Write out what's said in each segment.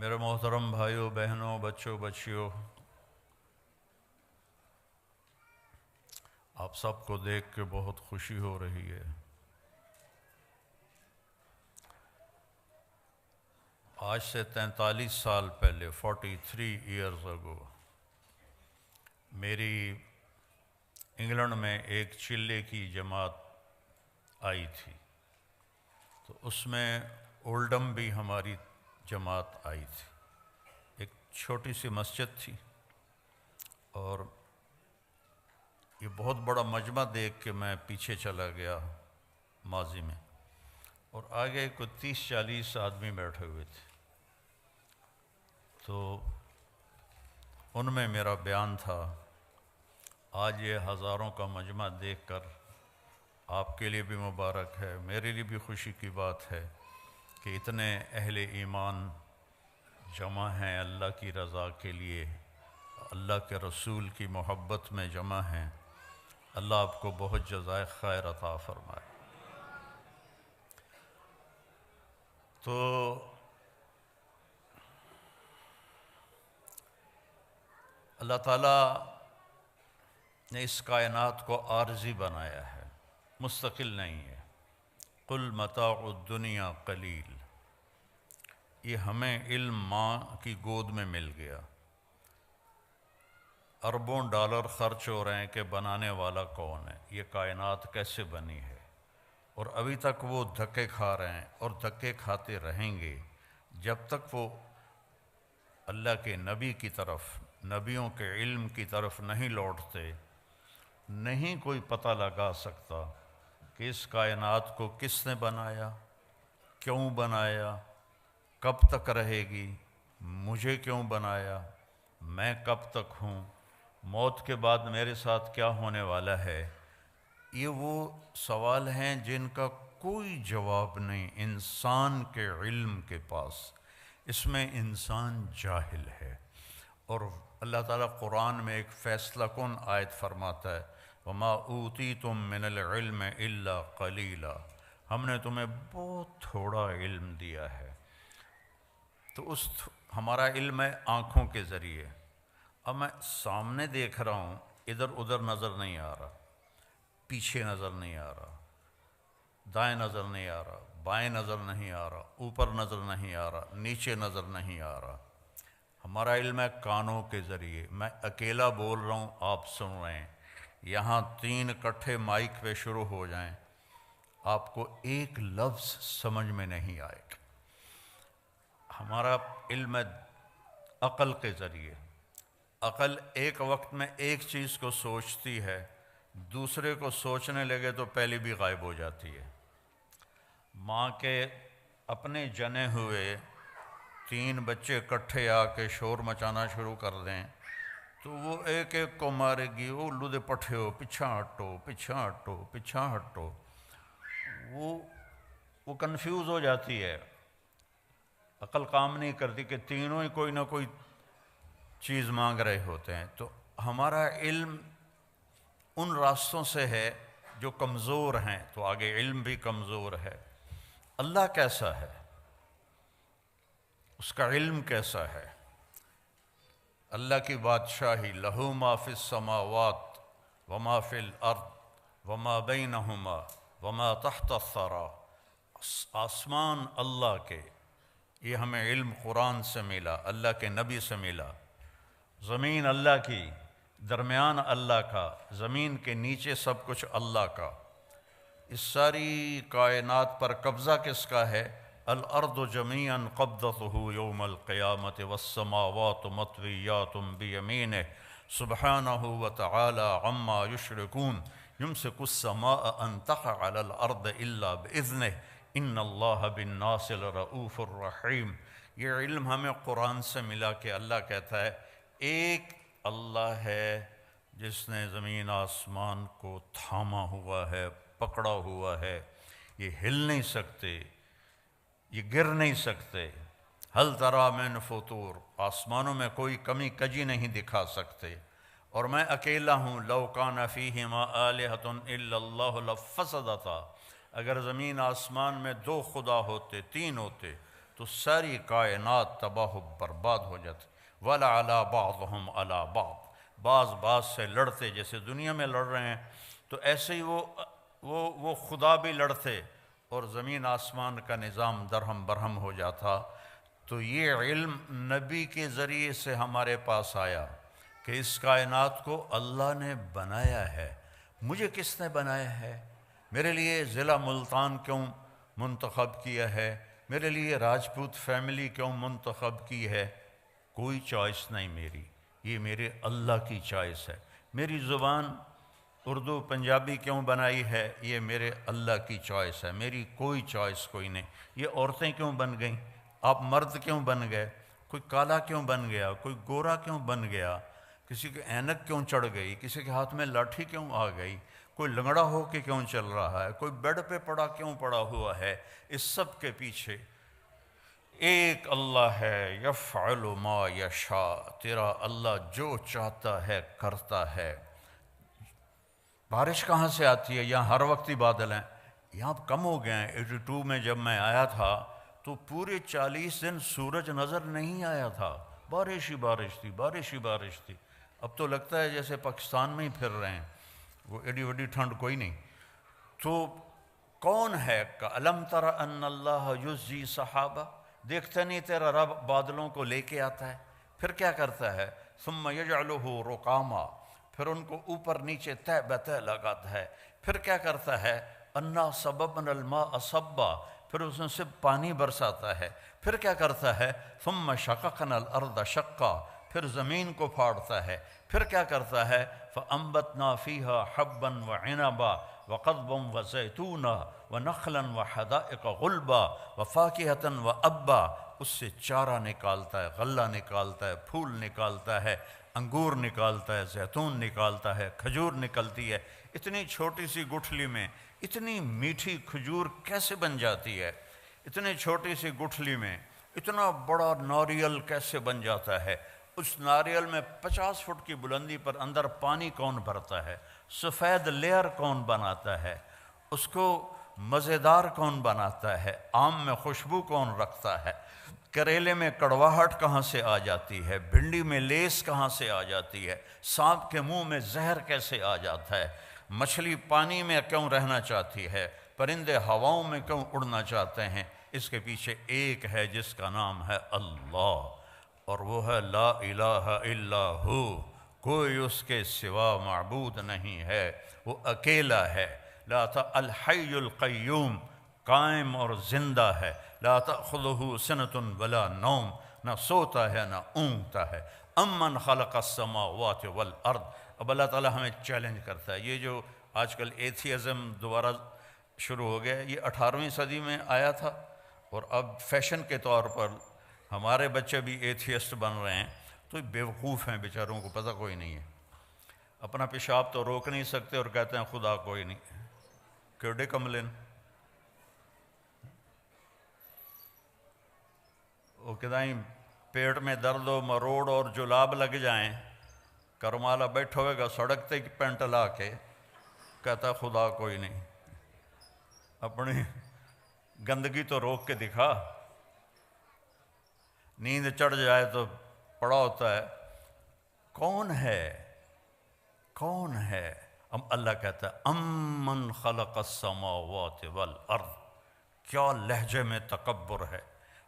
میرے محترم بھائیوں بہنوں بچوں بچیوں، آپ سب کو دیکھ کے بہت خوشی ہو رہی ہے۔ آج سے 43 سال پہلے 43 ایئرز اگو میری انگلینڈ میں ایک چلے کی جماعت آئی تھی، تو اس میں اولڈم بھی ہماری جماعت آئی تھی۔ ایک چھوٹی سی مسجد تھی اور یہ بہت بڑا مجمع دیکھ کے میں پیچھے چلا گیا ماضی میں، اور آگے کوئی 30-40 آدمی بیٹھے ہوئے تھے، تو ان میں میرا بیان تھا۔ آج یہ ہزاروں کا مجمع دیکھ کر آپ کے لیے بھی مبارک ہے، میرے لیے بھی خوشی کی بات ہے کہ اتنے اہل ایمان جمع ہیں اللہ کی رضا کے لیے، اللہ کے رسول کی محبت میں جمع ہیں۔ اللہ آپ کو بہت جزائے خیر عطا فرمائے۔ تو اللہ تعالیٰ نے اس کائنات کو عارضی بنایا ہے، مستقل نہیں ہے۔ قل متاع الدنیا قلیل، یہ ہمیں علم ماں کی گود میں مل گیا، اربوں ڈالر خرچ ہو رہے ہیں کہ بنانے والا کون ہے، یہ کائنات کیسے بنی ہے، اور ابھی تک وہ دھکے کھا رہے ہیں اور دھکے کھاتے رہیں گے جب تک وہ اللہ کے نبی کی طرف، نبیوں کے علم کی طرف نہیں لوٹتے۔ نہیں کوئی پتہ لگا سکتا کہ اس کائنات کو کس نے بنایا، کیوں بنایا، کب تک رہے گی، مجھے کیوں بنایا، میں کب تک ہوں، موت کے بعد میرے ساتھ کیا ہونے والا ہے۔ یہ وہ سوال ہیں جن کا کوئی جواب نہیں انسان کے علم کے پاس، اس میں انسان جاہل ہے۔ اور اللہ تعالیٰ قرآن میں ایک فیصلہ کن آیت فرماتا ہے، وَمَا أُوتِيتُم مِّنَ الْعِلْمِ إِلَّا قَلِيلًا، ہم نے تمہیں بہت تھوڑا علم دیا ہے۔ تو ہمارا علم ہے آنکھوں کے ذریعے۔ اب میں سامنے دیکھ رہا ہوں، ادھر ادھر نظر نہیں آ رہا، پیچھے نظر نہیں آ رہا، دائیں نظر نہیں آ رہا، بائیں نظر نہیں آ رہا، اوپر نظر نہیں آ رہا، نیچے نظر نہیں آ رہا۔ ہمارا علم ہے کانوں کے ذریعے۔ میں اکیلا بول رہا ہوں، آپ سن رہے ہیں، یہاں 3 اکٹھے مائک پہ شروع ہو جائیں، آپ کو ایک لفظ سمجھ میں نہیں آئے گا۔ ہمارا علم ہے عقل کے ذریعے۔ عقل ایک وقت میں ایک چیز کو سوچتی ہے، دوسرے کو سوچنے لگے تو پہلی بھی غائب ہو جاتی ہے۔ ماں کے اپنے جنے ہوئے 3 بچے اکٹھے آ کے شور مچانا شروع کر دیں تو وہ ایک ایک کو مارے گی، او لودے پٹھے ہو، پیچھا ہٹو، پیچھا ہٹو، پیچھا ہٹو۔ وہ کنفیوز ہو جاتی ہے، عقل کام نہیں کرتی کہ تینوں ہی کوئی نہ کوئی چیز مانگ رہے ہوتے ہیں۔ تو ہمارا علم ان راستوں سے ہے جو کمزور ہیں، تو آگے علم بھی کمزور ہے۔ اللہ کیسا ہے، اس کا علم کیسا ہے؟ اللہ کی بادشاہی، لہو ما فی السماوات وما فی الارض وما بینہما وما تحت الثری، آسمان اللہ کے، یہ ہمیں علم قرآن سے ملا، اللہ کے نبی سے ملا۔ زمین اللہ کی، درمیان اللہ کا، زمین کے نیچے سب کچھ اللہ کا۔ اس ساری کائنات پر قبضہ کس کا ہے؟ الارض جمیعا قبضتہ یوم القیامت والسماوات مطویات بیمینہ سبحانہ وتعالی عما یشرکون یمسک السماء ان تقع علی الارض الا باذنہ ان اللہ بالناس لرؤوف الرحیم۔ یہ علم ہمیں قرآن سے ملا کہ اللہ کہتا ہے ایک اللہ ہے جس نے زمین آسمان کو تھاما ہوا ہے، پکڑا ہوا ہے، یہ ہل نہیں سکتے، یہ گر نہیں سکتے۔ ہل تری من فطور، آسمانوں میں کوئی کمی کجی نہیں دکھا سکتے، اور میں اکیلا ہوں۔ لو کان فیہما آلہۃ الا اللہ لفسدتا، اگر زمین آسمان میں 2 خدا ہوتے، 3 ہوتے تو ساری کائنات تباہ و برباد ہو جاتی۔ وَلَعَلَىٰ بَعْضُهُمْ عَلَىٰ بَعْض، بعض سے لڑتے، جیسے دنیا میں لڑ رہے ہیں تو ایسے ہی وہ خدا بھی لڑتے اور زمین آسمان کا نظام درہم برہم ہو جاتا۔ تو یہ علم نبی کے ذریعے سے ہمارے پاس آیا کہ اس کائنات کو اللہ نے بنایا ہے۔ مجھے کس نے بنایا ہے؟ میرے لیے ضلع ملتان کیوں منتخب کیا ہے؟ میرے لیے راجپوت فیملی کیوں منتخب کی ہے؟ کوئی چوائس نہیں میری، یہ میرے اللہ کی چوائس ہے۔ میری زبان اردو پنجابی کیوں بنائی ہے؟ یہ میرے اللہ کی چوائس ہے، میری کوئی چوائس کوئی نہیں۔ یہ عورتیں کیوں بن گئیں؟ آپ مرد کیوں بن گئے؟ کوئی کالا کیوں بن گیا؟ کوئی گورا کیوں بن گیا؟ کسی کے اینک کیوں چڑھ گئی؟ کسی کے ہاتھ میں لاٹھی کیوں آ گئی؟ کوئی لنگڑا ہو کے کیوں چل رہا ہے؟ کوئی بیڈ پہ پڑا ہوا ہے؟ اس سب کے پیچھے ایک اللہ ہے، یفعل ما یشاء، تیرا اللہ جو چاہتا ہے کرتا ہے۔ بارش کہاں سے آتی ہے؟ یہاں ہر وقت ہی بادل ہیں، یہاں کم ہو گئے ہیں۔ 82 میں جب میں آیا تھا تو پورے 40 دن سورج نظر نہیں آیا تھا، بارش ہی بارش تھی، بارش ہی بارش تھی۔ اب تو لگتا ہے جیسے پاکستان میں ہی پھر رہے ہیں، وہ ایڈی وڈی ٹھنڈ کوئی نہیں۔ تو کون ہے؟ أَلَمْ تَرَ أَنَّ اللَّهَ يُزْجِي سَحَابًا، دیکھتا نہیں تیرا رب بادلوں کو لے کے آتا ہے؟ پھر کیا کرتا ہے؟ ثُمَّ يَجْعَلُهُ رُقَامًا، پھر ان کو اوپر نیچے تہ بتہ لگاتا ہے۔ پھر کیا کرتا ہے؟ أَنَّا صَبَبْنَا الْمَاءَ صَبًّا، پھر اس میں سے پانی برساتا ہے۔ پھر کیا کرتا ہے؟ ثُمَّ شَقَقْنَا الْأَرْضَ شَقًّا، پھر زمین کو پھاڑتا ہے۔ پھر کیا کرتا ہے؟ فَأَنبَتْنَا فِيهَا حَبًّا وَعِنَبًا وَقَضْبًا وَزَيْتُونًا وَنَخْلًا وَحَدَائِقَ غُلْبًا وَفَاكِهَةً وَأَبًّا، اس سے چارہ نکالتا ہے، غلہ نکالتا ہے، پھول نکالتا ہے، انگور نکالتا ہے، زیتون نکالتا ہے، کھجور نکلتی ہے۔ اتنی چھوٹی سی گٹھلی میں اتنی میٹھی کھجور کیسے بن جاتی ہے؟ اتنی چھوٹی سی گٹھلی میں اتنا بڑا ناریل کیسے بن جاتا ہے؟ اس ناریل میں 50 فٹ کی بلندی پر اندر پانی کون بھرتا ہے؟ سفید لیئر کون بناتا ہے؟ اس کو مزیدار کون بناتا ہے؟ آم میں خوشبو کون رکھتا ہے؟ کریلے میں کڑواہٹ کہاں سے آ جاتی ہے؟ بھنڈی میں لیس کہاں سے آ جاتی ہے؟ سانپ کے منہ میں زہر کیسے آ جاتا ہے؟ مچھلی پانی میں کیوں رہنا چاہتی ہے؟ پرندے ہواؤں میں کیوں اڑنا چاہتے ہیں؟ اس کے پیچھے ایک ہے جس کا نام ہے اللہ، اور وہ ہے لا الہ الا ہو، کوئی اس کے سوا معبود نہیں ہے، وہ اکیلا ہے۔ لا الحی القیوم، قائم اور زندہ ہے۔ لا تأخذہ سنۃ ولا نوم، نہ سوتا ہے نہ اونگتا ہے۔ امن خلق السماوات والارض، اب اللہ تعالیٰ ہمیں چیلنج کرتا ہے۔ یہ جو آج کل ایتھیزم دوبارہ شروع ہو گیا، یہ 18ویں صدی میں آیا تھا، اور اب فیشن کے طور پر ہمارے بچے بھی ایتھیسٹ بن رہے ہیں۔ تو بیوقوف ہیں بیچاروں کو پتہ کوئی نہیں ہے، اپنا پیشاب تو روک نہیں سکتے اور کہتے ہیں خدا کوئی نہیں۔ کیڑے کملن، وہ کدائیں پیٹ میں درد و مروڑ اور جلاب لگ جائیں، کرمالا بیٹھا ہوئے گا سڑک تے پینٹ لا کے، کہتا خدا کوئی نہیں۔ اپنی گندگی تو روک کے دکھا۔ نیند چڑھ جائے تو پڑا ہوتا ہے کون ہے؟ کون ہے؟ اب اللہ کہتا ہے امن خلق السماوات والارض، کیا لہجے میں تکبر ہے،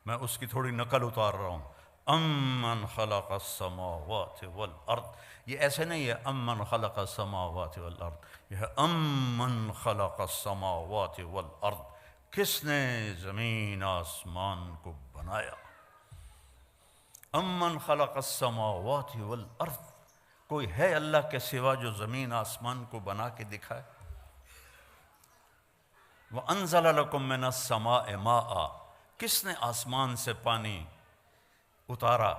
میں اس کی تھوڑی نقل اتار رہا ہوں۔ امن خلق السماوات والارض، یہ ایسے نہیں ہے امن خلق السماوات والارض، یہ ہے امن خلق السماوات والارض، کس نے زمین آسمان کو بنایا؟ امن خلق السماوات والارض، کوئی ہے اللہ کے سوا جو زمین آسمان کو بنا کے دکھائے؟ وَأَنزَلَ لَكُم مِّنَ السَّمَاءِ مَاءً، کس نے آسمان سے پانی اتارا؟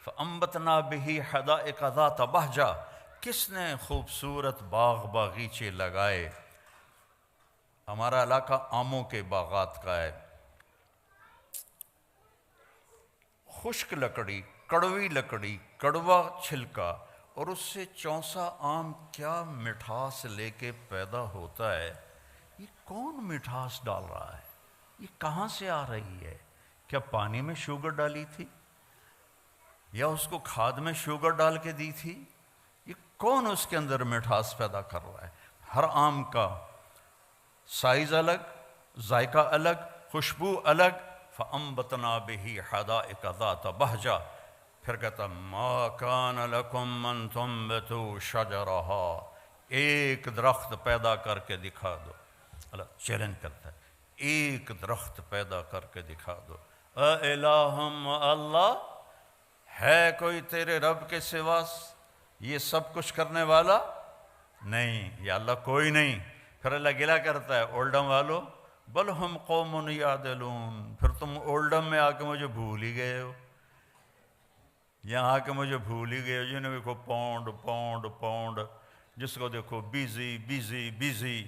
فَأَنبَتْنَا بِهِ حَدَائِقَ ذَاتَ بَهْجَةٍ، کس نے خوبصورت باغ باغیچے لگائے؟ ہمارا علاقہ آموں کے باغات کا ہے، خشک لکڑی، کڑوی لکڑی، کڑوا چھلکا، اور اس سے چونسا آم کیا مٹھاس لے کے پیدا ہوتا ہے۔ یہ کون مٹھاس ڈال رہا ہے؟ یہ کہاں سے آ رہی ہے؟ کیا پانی میں شوگر ڈالی تھی یا اس کو کھاد میں شوگر ڈال کے دی تھی؟ یہ کون اس کے اندر مٹھاس پیدا کر رہا ہے؟ ہر آم کا سائز الگ، ذائقہ الگ، خوشبو الگ۔ فَأَنبَتْنَا بِهِ حَدَائِقَ ذَاتَ بَهْجَةٍ، پھر کہتا مَا كَانَ لَكُمْ أَن تُنبِتُوا شَجَرَهَا، ایک درخت پیدا کر کے دکھا دو۔ اللہ چیلنج کرتا ہے، ایک درخت پیدا کر کے دکھا دو۔ اَإِلَٰهٌ اللہ، ہے کوئی تیرے رب کے سوا یہ سب کچھ کرنے والا؟ نہیں، یا اللہ کوئی نہیں۔ پھر اللہ گلہ کرتا ہے اولڈم والو، بل ہم قوم یعدلون، پھر تم اولڈم میں آ کے مجھے بھول ہی گئے ہو، یہاں آ کے مجھے بھول ہی گئے ہو۔ جنہیں دیکھو پاؤنڈ پاؤنڈ پاؤنڈ، جس کو دیکھو بیزی بیزی بیزی۔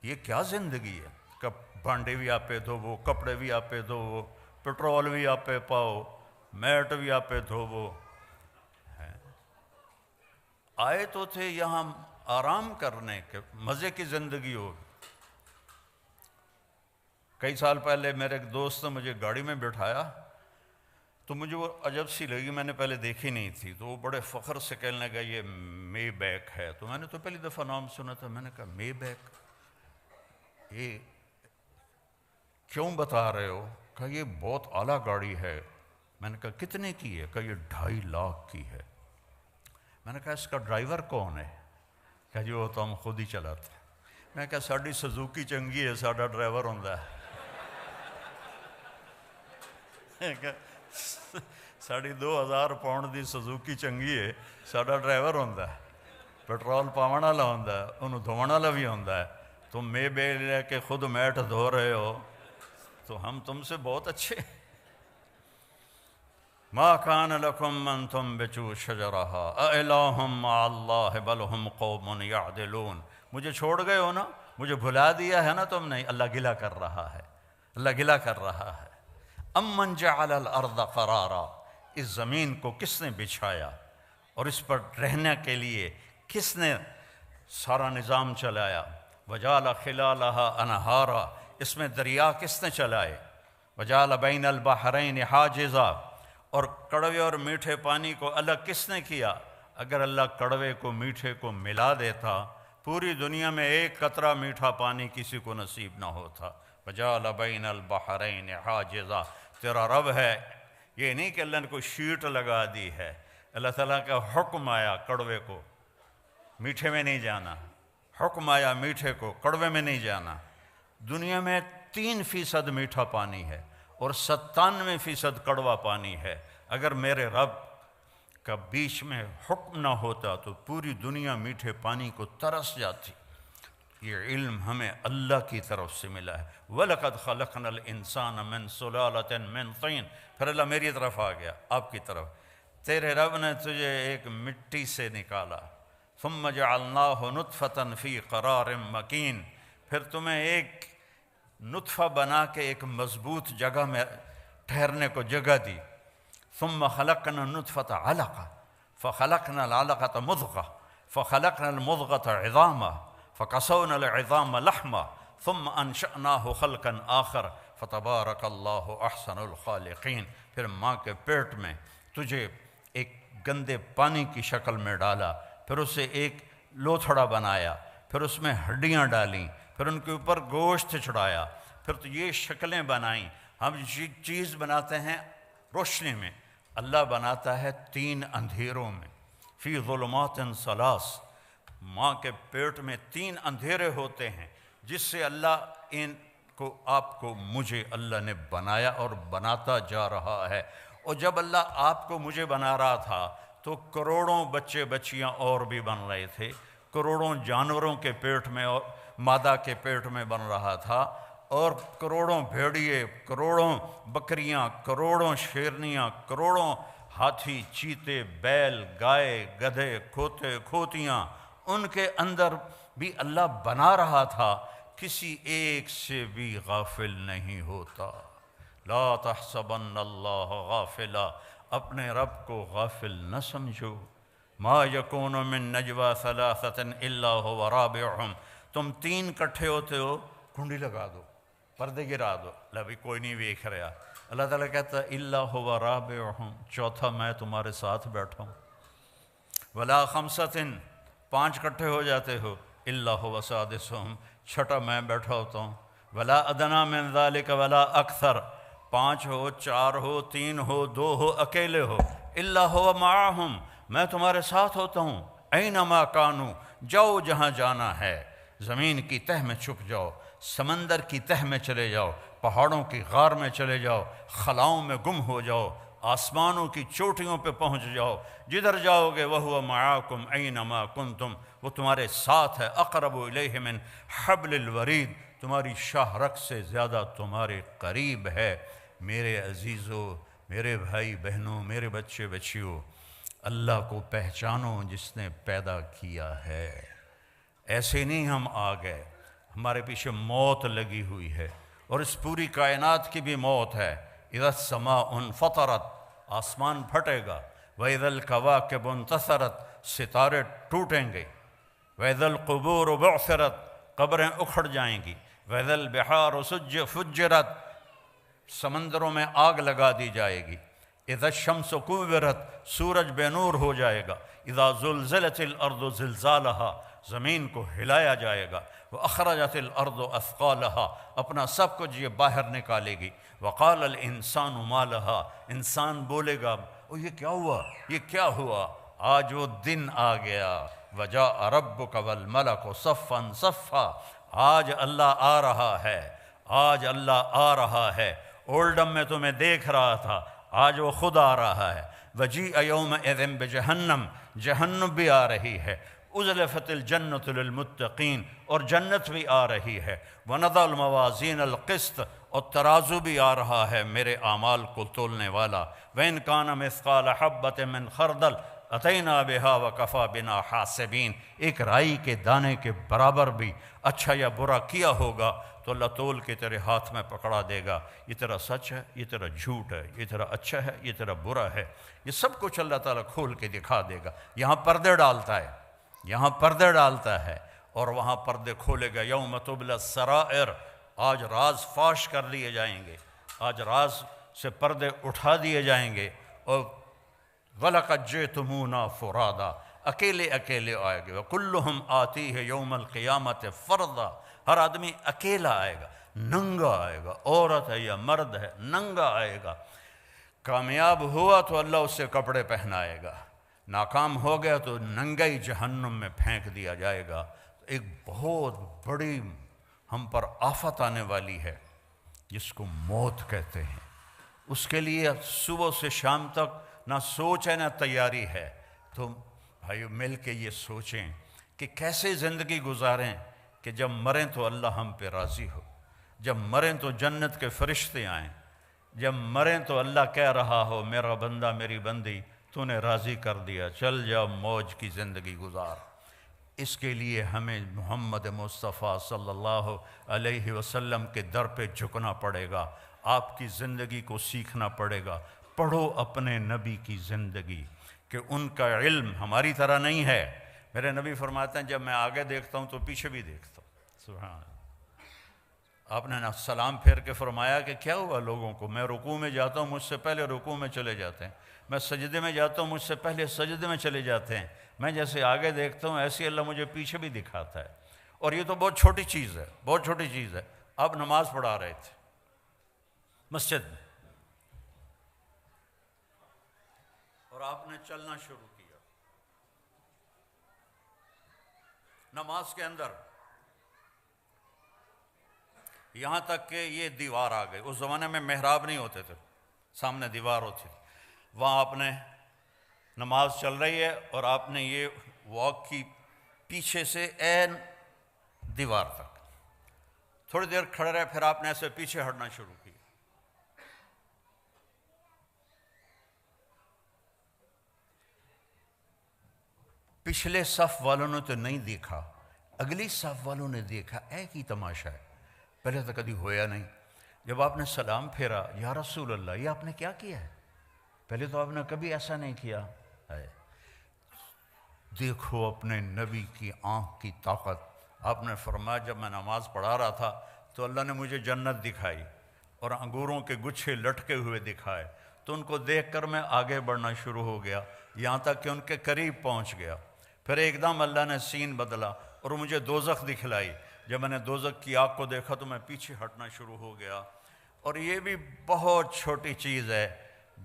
یہ کیا زندگی ہے؟ بھانڈے بھی آپ پہ دھوو، کپڑے بھی آپ پہ دھوو، پٹرول بھی آپ پہ پاؤ، میٹ بھی آپ پہ دھوو۔ آئے تو تھے یہاں آرام کرنے کے، مزے کی زندگی ہو۔ کئی سال پہلے میرے ایک دوست نے مجھے گاڑی میں بٹھایا تو مجھے وہ عجب سی لگی، میں نے پہلے دیکھی نہیں تھی، تو وہ بڑے فخر سے کہنے لگا یہ مے بیک ہے۔ تو میں نے تو پہلی دفعہ نام سنا تھا، میں نے کہا مے بیک، یہ کیوں بتا رہے ہو؟ کہا یہ بہت اعلیٰ گاڑی ہے۔ میں نے کہا کتنے کی ہے؟ کہا یہ 2.5 لاکھ کی ہے۔ میں نے کہا اس کا ڈرائیور کون ہے؟ کہا جی وہ تو ہم خود ہی چلاتے ہیں۔ میں نے کہا ساڑی سزوکی چنگی ہے، ساڑا ڈرائیور ہوندہ ہے۔ ساڑی 2000 پاؤنڈ دی سزوکی چنگی ہے، ساڑا ڈرائیور ہوندہ ہے، پیٹرول پاون والا ہوندہ ہے، انہوں دھوان والا بھی ہوندہ ہے۔ تم میں بے لے کے خود میٹ دھو رہے ہو تو ہم تم سے بہت اچھے۔ ما کان لکم ان تنبتوا شجرہا اَإِلَٰهٌ مَّعَ اللَّهِ بَلْ هُمْ قَوْمٌ يَعْدِلُونَ۔ مجھے چھوڑ گئے ہو نا، مجھے بھلا دیا ہے نا تم نے۔ اللہ گلہ کر رہا ہے، اللہ گلہ کر رہا ہے۔ امن جعل الارض قرارا، اس زمین کو کس نے بچھایا اور اس پر رہنے کے لیے کس نے سارا نظام چلایا؟ وجعل خلالها انہارا، اس میں دریا کس نے چلائے؟ وجعل بین البحرین حاجزا، اور کڑوے اور میٹھے پانی کو الگ کس نے کیا؟ اگر اللہ کڑوے کو میٹھے کو ملا دیتا، پوری دنیا میں ایک قطرہ میٹھا پانی کسی کو نصیب نہ ہوتا۔ وجعل بین البحرین حاجزا، تیرا رب ہے، یہ نہیں کہ اللہ نے کوئی شیٹ لگا دی ہے۔ اللہ تعالیٰ کا حکم آیا کڑوے کو میٹھے میں نہیں جانا، حکم آیا میٹھے کو کڑوے میں نہیں جانا۔ دنیا میں 3% میٹھا پانی ہے اور 97% کڑوا پانی ہے۔ اگر میرے رب کا بیچ میں حکم نہ ہوتا تو پوری دنیا میٹھے پانی کو ترس جاتی۔ یہ علم ہمیں اللہ کی طرف سے ملا ہے۔ وَلَقَدْ خَلَقْنَا الْإِنسَانَ مِنْ سُلَالَةٍ مِنْ طِينٍ، پھر اللہ میری طرف آ گیا، آپ کی طرف۔ تیرے رب نے تجھے ایک مٹی سے نکالا، ثُمَّ جَعَلْنَاهُ نُطْفَةً فِي قَرَارٍ مَكِينٍ، پھر تمہیں ایک نطفہ بنا کے ایک مضبوط جگہ میں ٹھہرنے کو جگہ دی۔ ثُمَّ خَلَقْنَا النُّطْفَةَ عَلَقَةً فَخَلَقْنَا الْعَلَقَةَ مُضْغَةً فَخَلَقْنَا الْمُضْغَةَ عِظَامًا فَكَسَوْنَا الْعِظَامَ لَحْمًا ثُمَّ أَنشَأْنَاهُ خَلْقًا آخَرَ فَتَبَارَكَ اللَّهُ أَحْسَنُ الْخَالِقِينَ۔ پھر ماں کے پیٹ میں تجھے ایک گندے پانی کی شکل میں ڈالا، پھر اسے ایک لوتھڑا بنایا، پھر اس میں ہڈیاں ڈالیں، پھر ان کے اوپر گوشت چڑھایا، پھر تو یہ شکلیں بنائیں۔ ہم چیز بناتے ہیں روشنی میں، اللہ بناتا ہے 3 اندھیروں میں۔ فی ظلمات ثلاث، ماں کے پیٹ میں 3 اندھیرے ہوتے ہیں جس سے اللہ ان کو آپ کو مجھے اللہ نے بنایا اور بناتا جا رہا ہے۔ اور جب اللہ آپ کو مجھے بنا رہا تھا تو کروڑوں بچے بچیاں اور بھی بن رہے تھے، کروڑوں جانوروں کے پیٹ میں اور مادہ کے پیٹ میں بن رہا تھا، اور کروڑوں بھیڑیے، کروڑوں بکریاں، کروڑوں شیرنیاں، کروڑوں ہاتھی، چیتے، بیل، گائے، گدھے، کھوتے، کھوتیاں، ان کے اندر بھی اللہ بنا رہا تھا، کسی ایک سے بھی غافل نہیں ہوتا۔ لا تحسبن اللہ غافلا، اپنے رب کو غافل نہ سمجھو۔ ما یکون من نجوى ثلاثة الا هو رابعهم، تم 3 کٹھے ہوتے ہو، کنڈی لگا دو، پردے گرا دو، بھی کوئی نہیں دیکھ رہا، اللہ تعالیٰ کہتا ہے الا هو رابعہم، چوتھا میں تمہارے ساتھ بیٹھا ہوں، ولا خمسۃ، پانچ کٹھے ہو جاتے ہو، الا هو سادسہم، چھٹا میں بیٹھا ہوتا ہوں، ولا ادنی من ذلک ولا اکثر، پانچ ہو، چار ہو، تین ہو، دو ہو، اکیلے ہو، الا هو معہم، میں تمہارے ساتھ ہوتا ہوں، اینما کانوا، جاؤ جہاں جانا ہے، زمین کی تہ میں چھپ جاؤ، سمندر کی تہ میں چلے جاؤ، پہاڑوں کی غار میں چلے جاؤ، خلاؤں میں گم ہو جاؤ، آسمانوں کی چوٹیوں پہ پہنچ جاؤ، جدھر جاؤ گے وَهُوَ مَعَاكُمْ أَيْنَمَا كُنْتُمْ، وہ تمہارے ساتھ ہے، اقرب الیہ من حبل الورید، تمہاری شاہ رگ سے زیادہ تمہارے قریب ہے۔ میرے عزیزو، میرے بھائی بہنوں، میرے بچے بچیوں، اللہ کو پہچانو جس نے پیدا کیا ہے۔ ایسے نہیں ہم آ گئے، ہمارے پیچھے موت لگی ہوئی ہے، اور اس پوری کائنات کی بھی موت ہے۔ اذا السماء انفطرت، آسمان پھٹے گا، وَإِذَا الْكَوَاكِبُ انتثرت، ستارے ٹوٹیں گے، وَإِذَا الْقُبُورُ بُعْثِرَتْ، قبریں اکھڑ جائیں گی، وَإِذَا الْبِحَارُ فُجِّرَتْ، سمندروں میں آگ لگا دی جائے گی، اذا الشمس کورت، سورج بے نور ہو جائے گا، اذا زلزلت الارض زلزالہا، زمین کو ہلایا جائے گا، واخرجت الارض اثقالہا، اپنا سب کچھ یہ باہر نکالے گی، وقال الانسان ما لہا، انسان بولے گا یہ کیا ہوا، یہ کیا ہوا، آج وہ دن آ گیا، وجاء ربک والملک صفا صفا، آج اللہ آ رہا ہے، آج اللہ آ رہا ہے، اولڈم میں تمہیں دیکھ رہا تھا، آج وہ خود آ رہا ہے، وجیء یومئذ بجہنم، جہنم بھی آ رہی ہے، ازلفت الجنۃ للمتقین، اور جنت بھی آ رہی ہے، ونضع الموازین القسط، اور ترازو بھی آ رہا ہے میرے اعمال کو تولنے والا، وَإِنْ كَانَ مِثْقَالَ حَبَّةٍ مِّنْ خَرْدَلٍ أَتَيْنَا بِهَا وَكَفَى بِنَا حَاسِبِينَ، ایک رائی کے دانے کے برابر بھی اچھا یا برا کیا ہوگا تو اللہ تول کے تیرے ہاتھ میں پکڑا دے گا، یہ تیرا سچ ہے، یہ تیرا جھوٹ ہے، یہ تیرا اچھا ہے، یہ تیرا برا ہے، یہ سب کچھ اللہ تعالیٰ کھول کے دکھا دے گا۔ یہاں پردے ڈالتا ہے، یہاں پردے ڈالتا ہے، اور وہاں پردے کھولے گا، یوم تبلی السرائر، آج راز فاش کر لیے جائیں گے، آج راز سے پردے اٹھا دیے جائیں گے، اور وَلَقَدْ جِئْتُمُونَا فُرَادًا، اکیلے اکیلے آئے گے، وَكُلُّهُمْ آتِيهِ يَوْمَ الْقِيَامَةِ فَرْدًا، ہر آدمی اکیلا آئے گا، ننگا آئے گا، عورت ہے یا مرد ہے، ننگا آئے گا، کامیاب ہوا تو اللہ اس سے کپڑے پہنائے گا، ناکام ہو گیا تو ننگئی جہنم میں پھینک دیا جائے گا۔ ایک بہت بڑی ہم پر آفت آنے والی ہے جس کو موت کہتے ہیں، اس کے لیے صبح سے شام تک نہ سوچ ہے نہ تیاری ہے۔ تو بھائیو مل کے یہ سوچیں کہ کیسے زندگی گزاریں کہ جب مریں تو اللہ ہم پہ راضی ہو، جب مریں تو جنت کے فرشتے آئیں، جب مریں تو اللہ کہہ رہا ہو میرا بندہ میری بندی تو نے راضی کر دیا، چل جا موج کی زندگی گزار۔ اس کے لیے ہمیں محمد مصطفیٰ صلی اللہ علیہ وسلم کے در پہ جھکنا پڑے گا، آپ کی زندگی کو سیکھنا پڑے گا۔ پڑھو اپنے نبی کی زندگی کہ ان کا علم ہماری طرح نہیں ہے۔ میرے نبی فرماتے ہیں جب میں آگے دیکھتا ہوں تو پیچھے بھی دیکھتا ہوں۔ سبحان اللہ۔ آپ نے نا سلام پھیر کے فرمایا کہ کیا ہوا لوگوں کو، میں رکوع میں جاتا ہوں مجھ سے پہلے رکوع میں چلے جاتے ہیں، میں سجدے میں جاتا ہوں مجھ سے پہلے سجدے میں چلے جاتے ہیں، میں جیسے آگے دیکھتا ہوں ایسے اللہ مجھے پیچھے بھی دکھاتا ہے۔ اور یہ تو بہت چھوٹی چیز ہے، بہت چھوٹی چیز ہے۔ آپ نماز پڑھا رہے تھے مسجد میں اور آپ نے چلنا شروع کیا نماز کے اندر، یہاں تک کہ یہ دیوار آ گئی۔ اس زمانے میں محراب نہیں ہوتے تھے، سامنے دیوار ہوتی تھی، وہاں آپ نے نماز چل رہی ہے اور آپ نے یہ واک کی پیچھے سے عین دیوار تک، تھوڑی دیر کھڑے رہے، پھر آپ نے ایسے پیچھے ہٹنا شروع کیا۔ پچھلے صف والوں نے تو نہیں دیکھا، اگلی صف والوں نے دیکھا، ایک ہی تماشا ہے، پہلے تو کبھی ہویا نہیں۔ جب آپ نے سلام پھیرا، یا رسول اللہ یہ آپ نے کیا کیا ہے؟ پہلے تو آپ نے کبھی ایسا نہیں کیا ہے۔ دیکھو اپنے نبی کی آنکھ کی طاقت۔ آپ نے فرمایا جب میں نماز پڑھا رہا تھا تو اللہ نے مجھے جنت دکھائی، اور انگوروں کے گچھے لٹکے ہوئے دکھائے، تو ان کو دیکھ کر میں آگے بڑھنا شروع ہو گیا، یہاں تک کہ ان کے قریب پہنچ گیا۔ پھر ایک دم اللہ نے سین بدلا اور مجھے دوزخ دکھلائی۔ جب میں نے دوزخ کی آگ کو دیکھا تو میں پیچھے ہٹنا شروع ہو گیا۔ اور یہ بھی بہت چھوٹی چیز ہے،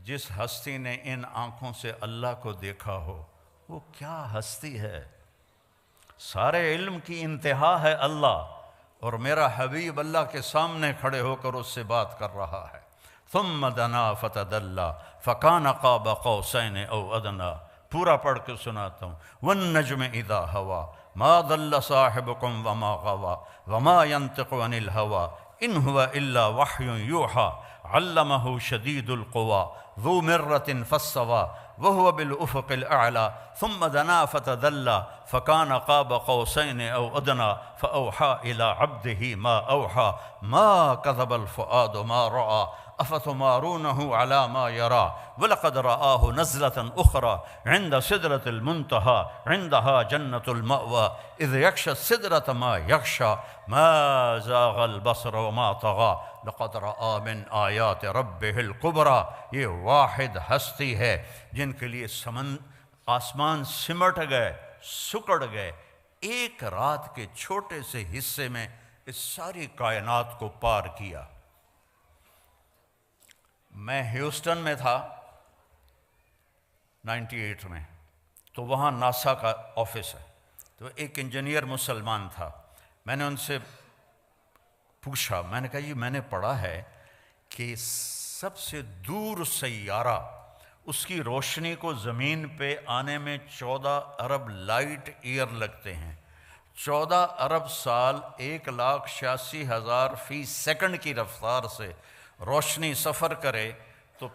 جس ہستی نے ان آنکھوں سے اللہ کو دیکھا ہو، وہ کیا ہستی ہے۔ سارے علم کی انتہا ہے اللہ، اور میرا حبیب اللہ کے سامنے کھڑے ہو کر اس سے بات کر رہا ہے۔ ثم دنا فتدلی فکان قاب قوسین او ادنی، پورا پڑھ کے سناتا ہوں۔ والنجم اذا ہوا ما ضل صاحبکم وما غوا وما ينطق عن الہوا ان هو الا وحی یوحی علمہ شدید القوی ذو مرۃ فاستوی وهو بالافق الاعلی ثم دنا فتدلی فکان قاب قوسین او ادنی فاوحی الی عبده ما اوحی ما کذب الفؤاد ما رأى افتمارونه على ما يرى ولقد رآه نزلة أخرى عند سدرة المنتهى عندها جنة المأوى إذ يغشى السدرة ما يغشى ما زاغ البصر وما طغى لقد رآ من آیات ربه الكبرى۔ یہ واحد ہستی ہے جن کے لیے آسمان سمٹ گئے، سکڑ گئے، ایک رات کے چھوٹے سے حصے میں اس ساری کائنات کو پار کیا۔ میں ہیوسٹن میں تھا 98 میں، تو وہاں ناسا کا آفس ہے، تو ایک انجینئر مسلمان تھا۔ میں نے ان سے پوچھا، میں نے کہا جی میں نے پڑھا ہے کہ سب سے دور سیارہ، اس کی روشنی کو زمین پہ آنے میں 14 ارب لائٹ ایئر لگتے ہیں۔ 14 ارب سال 1,86,000 فی سیکنڈ کی رفتار سے روشنی سفر کرے تو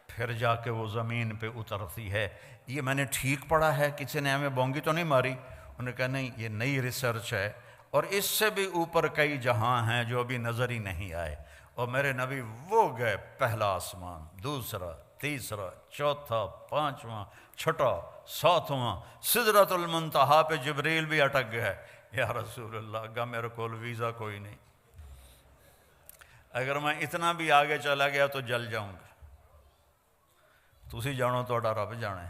پھر جا کے وہ زمین پہ اترتی ہے۔ یہ میں نے ٹھیک پڑھا ہے؟ کسی نے ہمیں بونگی تو نہیں ماری؟ انہوں نے کہا نہیں، یہ نئی ریسرچ ہے، اور اس سے بھی اوپر کئی جہاں ہیں جو ابھی نظر ہی نہیں آئے۔ اور میرے نبی وہ گئے پہلا آسمان، دوسرا، تیسرا، چوتھا، پانچواں، چھٹا، ساتواں، سدرۃ المنتہا پہ جبریل بھی اٹک گئے۔ یا رسول اللہ، گا میرے کول ویزا کوئی نہیں، اگر میں اتنا بھی آگے چلا گیا تو جل جاؤں گا۔ تسی جانو توڑا رب جانے۔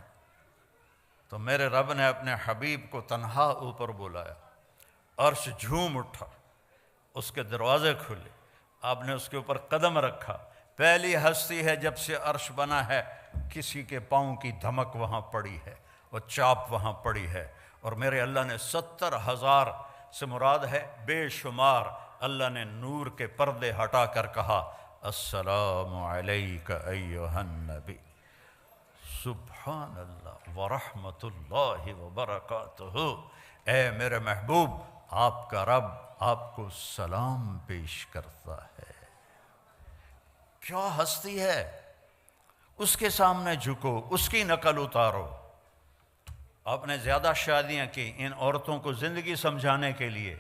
تو میرے رب نے اپنے حبیب کو تنہا اوپر بلایا، عرش جھوم اٹھا، اس کے دروازے کھلے، آپ نے اس کے اوپر قدم رکھا۔ پہلی ہستی ہے جب سے عرش بنا ہے، کسی کے پاؤں کی دھمک وہاں پڑی ہے، وہ چاپ وہاں پڑی ہے۔ اور میرے اللہ نے 70,000 سے مراد ہے بے شمار، اللہ نے نور کے پردے ہٹا کر کہا السلام علیک ایھا النبی، سبحان اللہ ورحمۃ اللہ وبرکاتہ، اے میرے محبوب، آپ کا رب آپ کو سلام پیش کرتا ہے۔ کیا ہستی ہے، اس کے سامنے جھکو، اس کی نقل اتارو۔ آپ نے زیادہ شادیاں کی ان عورتوں کو زندگی سمجھانے کے لیے۔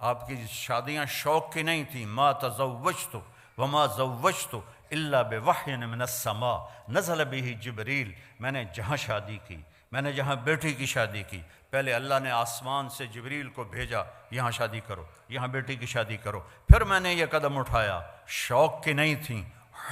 آپ کی شادیاں شوق کی نہیں تھیں۔ ما تزوجت وما زوجت الا بوحی من السماء نزل به جبریل، میں نے جہاں شادی کی، میں نے جہاں بیٹی کی شادی کی، پہلے اللہ نے آسمان سے جبریل کو بھیجا، یہاں شادی کرو، یہاں بیٹی کی شادی کرو، پھر میں نے یہ قدم اٹھایا۔ شوق کی نہیں تھیں،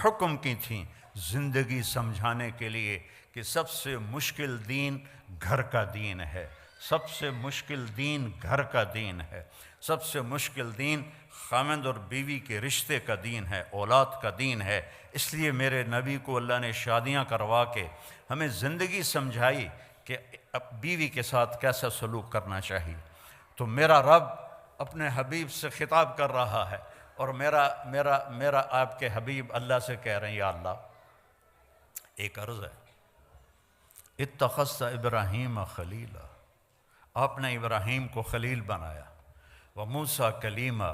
حکم کی تھیں، زندگی سمجھانے کے لیے کہ سب سے مشکل دین گھر کا دین ہے، سب سے مشکل دین گھر کا دین ہے، سب سے مشکل دین خاوند اور بیوی کے رشتے کا دین ہے، اولاد کا دین ہے۔ اس لیے میرے نبی کو اللہ نے شادیاں کروا کے ہمیں زندگی سمجھائی کہ بیوی کے ساتھ کیسا سلوک کرنا چاہیے۔ تو میرا رب اپنے حبیب سے خطاب کر رہا ہے، اور میرا آپ کے حبیب اللہ سے کہہ رہے ہیں یا اللہ، ایک عرض ہے، اتخذت ابراہیم خلیلا، آپ نے ابراہیم کو خلیل بنایا، وموسیٰ کلیما،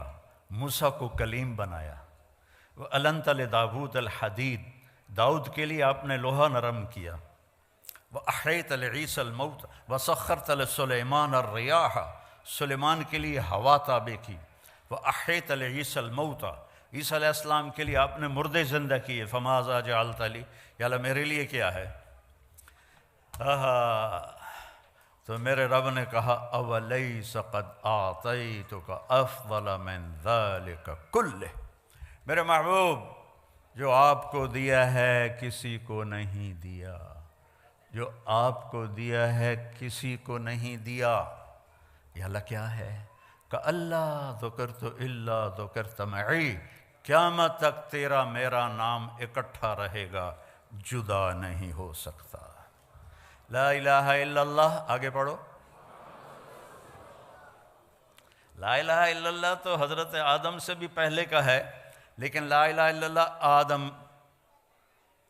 موسیٰ کو کلیم بنایا، وَأَلَنْتَ لِدَاوُودَ الْحَدِيدَ، داؤد کے لیے آپ نے لوہا نرم کیا، وَأَحْيَيْتَ لِعِيسَى الْمَوْتَ وَسَخَّرْتَ لِسُلَيْمَانَ الرِّيَاحَ، سلیمان کے لیے ہوا تابع کی، وَأَحْيَيْتَ لِعِيسَى الْمَوْتَ، عیسیٰ علیہ السلام کے لیے آپ نے مردے زندہ کیے، فَمَاذَا جَعَلْتَ لِي، یا اللہ میرے لیے کیا ہے؟ تو میرے رب نے کہا اولیس قد اعطیتک افضل من ذلک کلہ، میرے محبوب جو آپ کو دیا ہے کسی کو نہیں دیا، جو آپ کو دیا ہے کسی کو نہیں دیا۔ یہ اللہ کیا ہے کہ اللہ ذکرت الا ذکرت معی، قیامت تک تیرا میرا نام اکٹھا رہے گا، جدا نہیں ہو سکتا۔ لا الہ الا اللہ، آگے پڑھو۔ لا الہ الا اللہ تو حضرت آدم سے بھی پہلے کا ہے، لیکن لا الہ الا اللہ آدم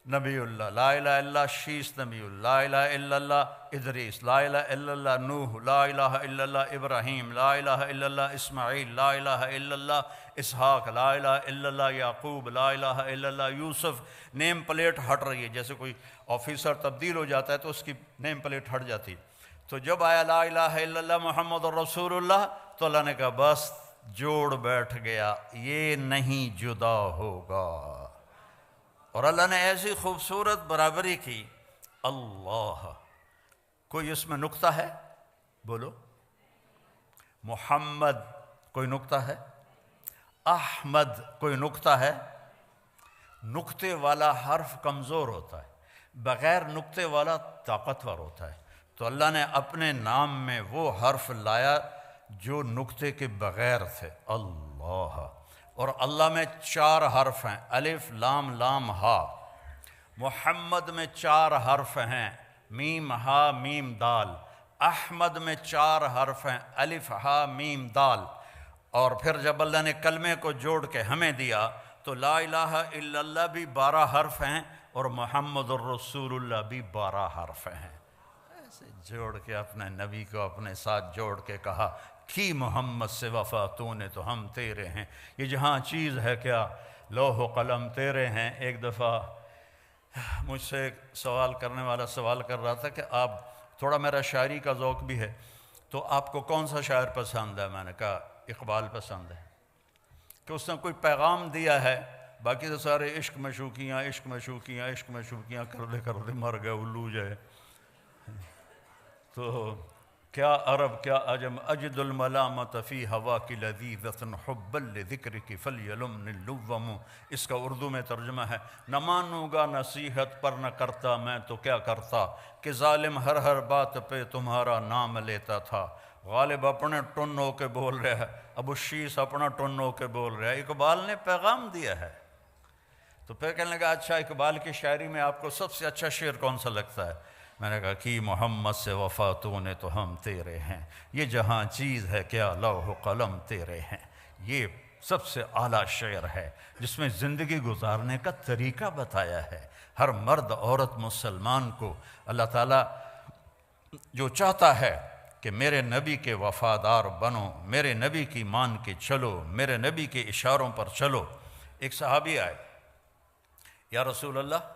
نبی اللہ، لا الہ الا اللہ شیس نبی اللہ، لا الہ الا اللہ ادریس، لا الہ الا اللہ نوح، لا الہ الا اللہ ابراہیم، لا الہ الا اللہ اسماعیل، لا الہ الا اللہ اسحاق، لا الہ الا اللہ یعقوب، لا الہ الا اللہ یوسف۔ نیم پلیٹ ہٹ رہی ہے، جیسے کوئی آفیسر تبدیل ہو جاتا ہے تو اس کی نیم پلیٹ ہٹ جاتی ہے۔ تو جب آیا لا الہ الا اللہ محمد الرسول اللہ تو اللہ نے کہا بس جوڑ بیٹھ گیا، یہ نہیں جدا ہوگا۔ اور اللہ نے ایسی خوبصورت برابری کی۔ اللہ، کوئی اس میں نقطہ ہے؟ بولو۔ محمد کوئی نقطہ ہے؟ احمد کوئی نقطہ ہے؟ نقطے والا حرف کمزور ہوتا ہے، بغیر نقطے والا طاقتور ہوتا ہے۔ تو اللہ نے اپنے نام میں وہ حرف لایا جو نقطے کے بغیر تھے، اللہ۔ اور اللہ میں 4 حرف ہیں، الف لام لام ہا۔ محمد میں 4 حرف ہیں، میم ہا میم دال۔ احمد میں 4 حرف ہیں، الف ہا میم دال۔ اور پھر جب اللہ نے کلمے کو جوڑ کے ہمیں دیا تو لا الہ الا اللہ بھی 12 حرف ہیں اور محمد الرسول اللہ بھی 12 حرف ہیں۔ ایسے جوڑ کے اپنے نبی کو اپنے ساتھ جوڑ کے کہا کی محمد سے وفا تو نے تو ہم تیرے ہیں۔ یہ جہاں چیز ہے کیا، لوح و قلم تیرے ہیں۔ ایک دفعہ مجھ سے ایک سوال کرنے والا سوال کر رہا تھا کہ آپ، تھوڑا میرا شاعری کا ذوق بھی ہے، تو آپ کو کون سا شاعر پسند ہے؟ میں نے کہا اقبال پسند ہے، کہ اس نے کوئی پیغام دیا ہے، باقی تو سارے عشق مشوقیاں عشق مشوقیاں عشق مشوقیاں کر دے مر گئے الو جائے۔ تو کیا عرب کیا عجم اجد الملامت فی ہوا کی لذیذۃ حبا لذکرک فلیلمنی اللوم۔ اس کا اردو میں ترجمہ ہے، نہ مانوں گا نصیحت پر نہ کرتا میں تو کیا کرتا، کہ ظالم ہر بات پہ تمہارا نام لیتا تھا۔ غالب اپنے ٹن ہو کے بول رہا ہے، ابو شیس اپنا ٹن ہو کے بول رہا ہے، اقبال نے پیغام دیا ہے۔ تو پھر کہنے لگا اچھا اقبال کی شاعری میں آپ کو سب سے اچھا شعر کون سا لگتا ہے؟ میں نے کہا کہ محمد سے وفا تو نے تو ہم تیرے ہیں، یہ جہاں چیز ہے کیا لوح و قلم تیرے ہیں۔ یہ سب سے اعلیٰ شعر ہے جس میں زندگی گزارنے کا طریقہ بتایا ہے۔ ہر مرد عورت مسلمان کو اللہ تعالیٰ جو چاہتا ہے کہ میرے نبی کے وفادار بنو، میرے نبی کی مان کے چلو، میرے نبی کے اشاروں پر چلو۔ ایک صحابی آئے، یا رسول اللہ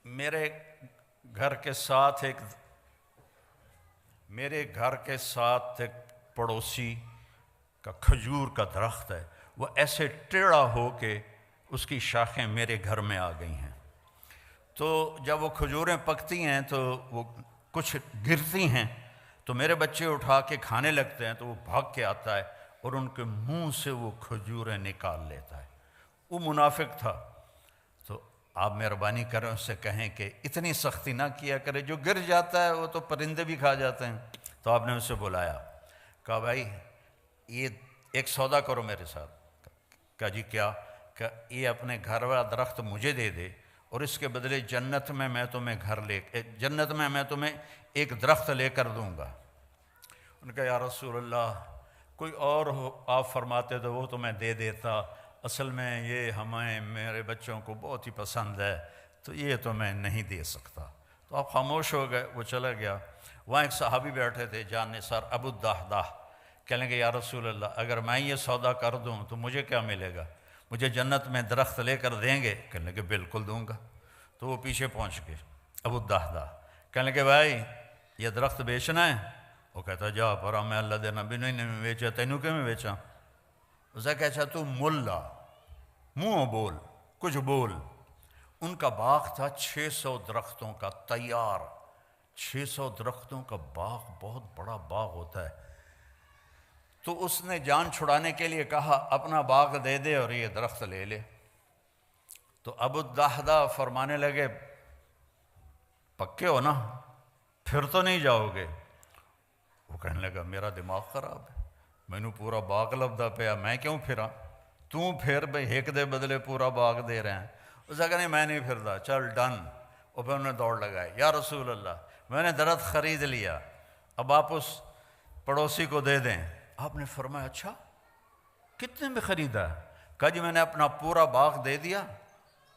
میرے گھر کے ساتھ ایک پڑوسی کا کھجور کا درخت ہے، وہ ایسے ٹیڑھا ہو کے اس کی شاخیں میرے گھر میں آ گئی ہیں۔ تو جب وہ کھجوریں پکتی ہیں تو وہ کچھ گرتی ہیں تو میرے بچے اٹھا کے کھانے لگتے ہیں، تو وہ بھاگ کے آتا ہے اور ان کے منہ سے وہ کھجوریں نکال لیتا ہے۔ وہ منافق تھا۔ تو آپ مہربانی کریں اس سے کہیں کہ اتنی سختی نہ کیا کرے، جو گر جاتا ہے وہ تو پرندے بھی کھا جاتے ہیں۔ تو آپ نے اسے بلایا، کہا بھائی یہ ایک سودا کرو میرے ساتھ۔ کہا جی کیا؟ کہ یہ اپنے گھر والا درخت مجھے دے دے اور اس کے بدلے جنت میں میں تمہیں ایک درخت لے کر دوں گا۔ ان کا یا رسول اللہ کوئی اور ہو آپ فرماتے تو وہ تو میں دے دیتا، اصل میں یہ میرے بچوں کو بہت ہی پسند ہے تو یہ تو میں نہیں دے سکتا۔ تو آپ خاموش ہو گئے، وہ چلا گیا۔ وہاں ایک صحابی بیٹھے تھے جان نثار ابو الدحداح، کہنے کہ یا رسول اللہ اگر میں یہ سودا کر دوں تو مجھے کیا ملے گا؟ مجھے جنت میں درخت لے کر دیں گے؟ کہنے کہ بالکل دوں گا۔ تو وہ پیچھے پہنچ گئے ابو الدحداح، کہنے کہ بھائی یہ درخت بیچنا ہے؟ وہ کہتا جا پر میں اللہ دے نبی نے بیچا، تینوں کیوں میں بیچا؟ اسے کہا تو ملا منہ بول کچھ بول۔ ان کا باغ تھا 600 درختوں کا تیار۔ 600 درختوں کا باغ بہت بڑا باغ ہوتا ہے۔ تو اس نے جان چھڑانے کے لیے کہا اپنا باغ دے دے اور یہ درخت لے لے۔ تو ابو الدحداء فرمانے لگے پکے ہو نا، پھر تو نہیں جاؤ گے؟ وہ کہنے لگا میرا دماغ خراب ہے، میں نے پورا باغ لبدا پیا، میں کیوں پھراں؟ تو پھر بھئی ایک دے بدلے پورا باغ دے رہے ہیں۔ اس نے کہا نہیں میں نہیں پھردا، چل ڈن۔ اور پھر انہوں نے دوڑ لگائی، یا رسول اللہ میں نے درخت خرید لیا، اب آپ اس پڑوسی کو دے دیں۔ آپ نے فرمایا اچھا کتنے میں خریدا؟ کہا جی میں نے اپنا پورا باغ دے دیا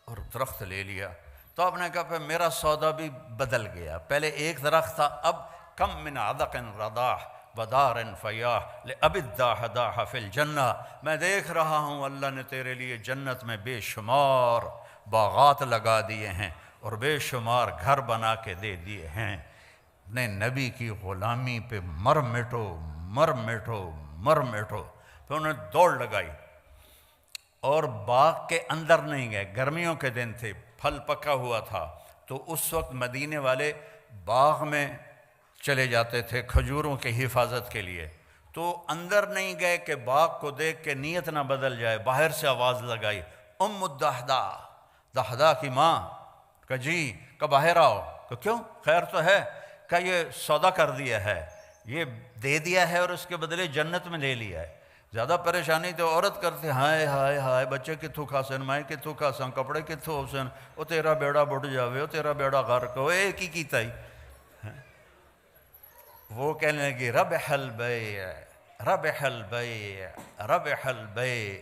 اور درخت لے لیا۔ تو آپ نے کہا پھر میرا سودا بھی بدل گیا، پہلے ایک درخت تھا، اب کم من عدق رضاح ودار فیاح لأبی الدحداح فی الجنہ، میں دیکھ رہا ہوں اللہ نے تیرے لیے جنت میں بے شمار باغات لگا دیے ہیں اور بے شمار گھر بنا کے دے دیے ہیں، اپنے نبی کی غلامی پہ مر مٹو مر مٹو مر مٹو۔ پھر انہوں نے دوڑ لگائی اور باغ کے اندر نہیں گئے، گرمیوں کے دن تھے، پھل پکا ہوا تھا، تو اس وقت مدینے والے باغ میں چلے جاتے تھے کھجوروں کی حفاظت کے لیے، تو اندر نہیں گئے کہ باغ کو دیکھ کے نیت نہ بدل جائے، باہر سے آواز لگائی ام الدحداء، دحداء کی ماں، کہ جی کہ باہر آؤ، کہ کیوں خیر تو ہے؟ کہ یہ سودا کر دیا ہے، یہ دے دیا ہے اور اس کے بدلے جنت میں لے لیا ہے۔ زیادہ پریشانی تو عورت کرتے ہائے ہائے ہائے بچے کتھوں کھاسن، مائیں کتھوں کھاسن، کپڑے کتھوں ہوسن، او تیرا بیڑا بڑھ جاوے، او تیرا بیڑا غرق ہو، ایک ہی کیتا ہی۔ وہ کہنے لگی ربح البیع ربح البیع ربح البیع،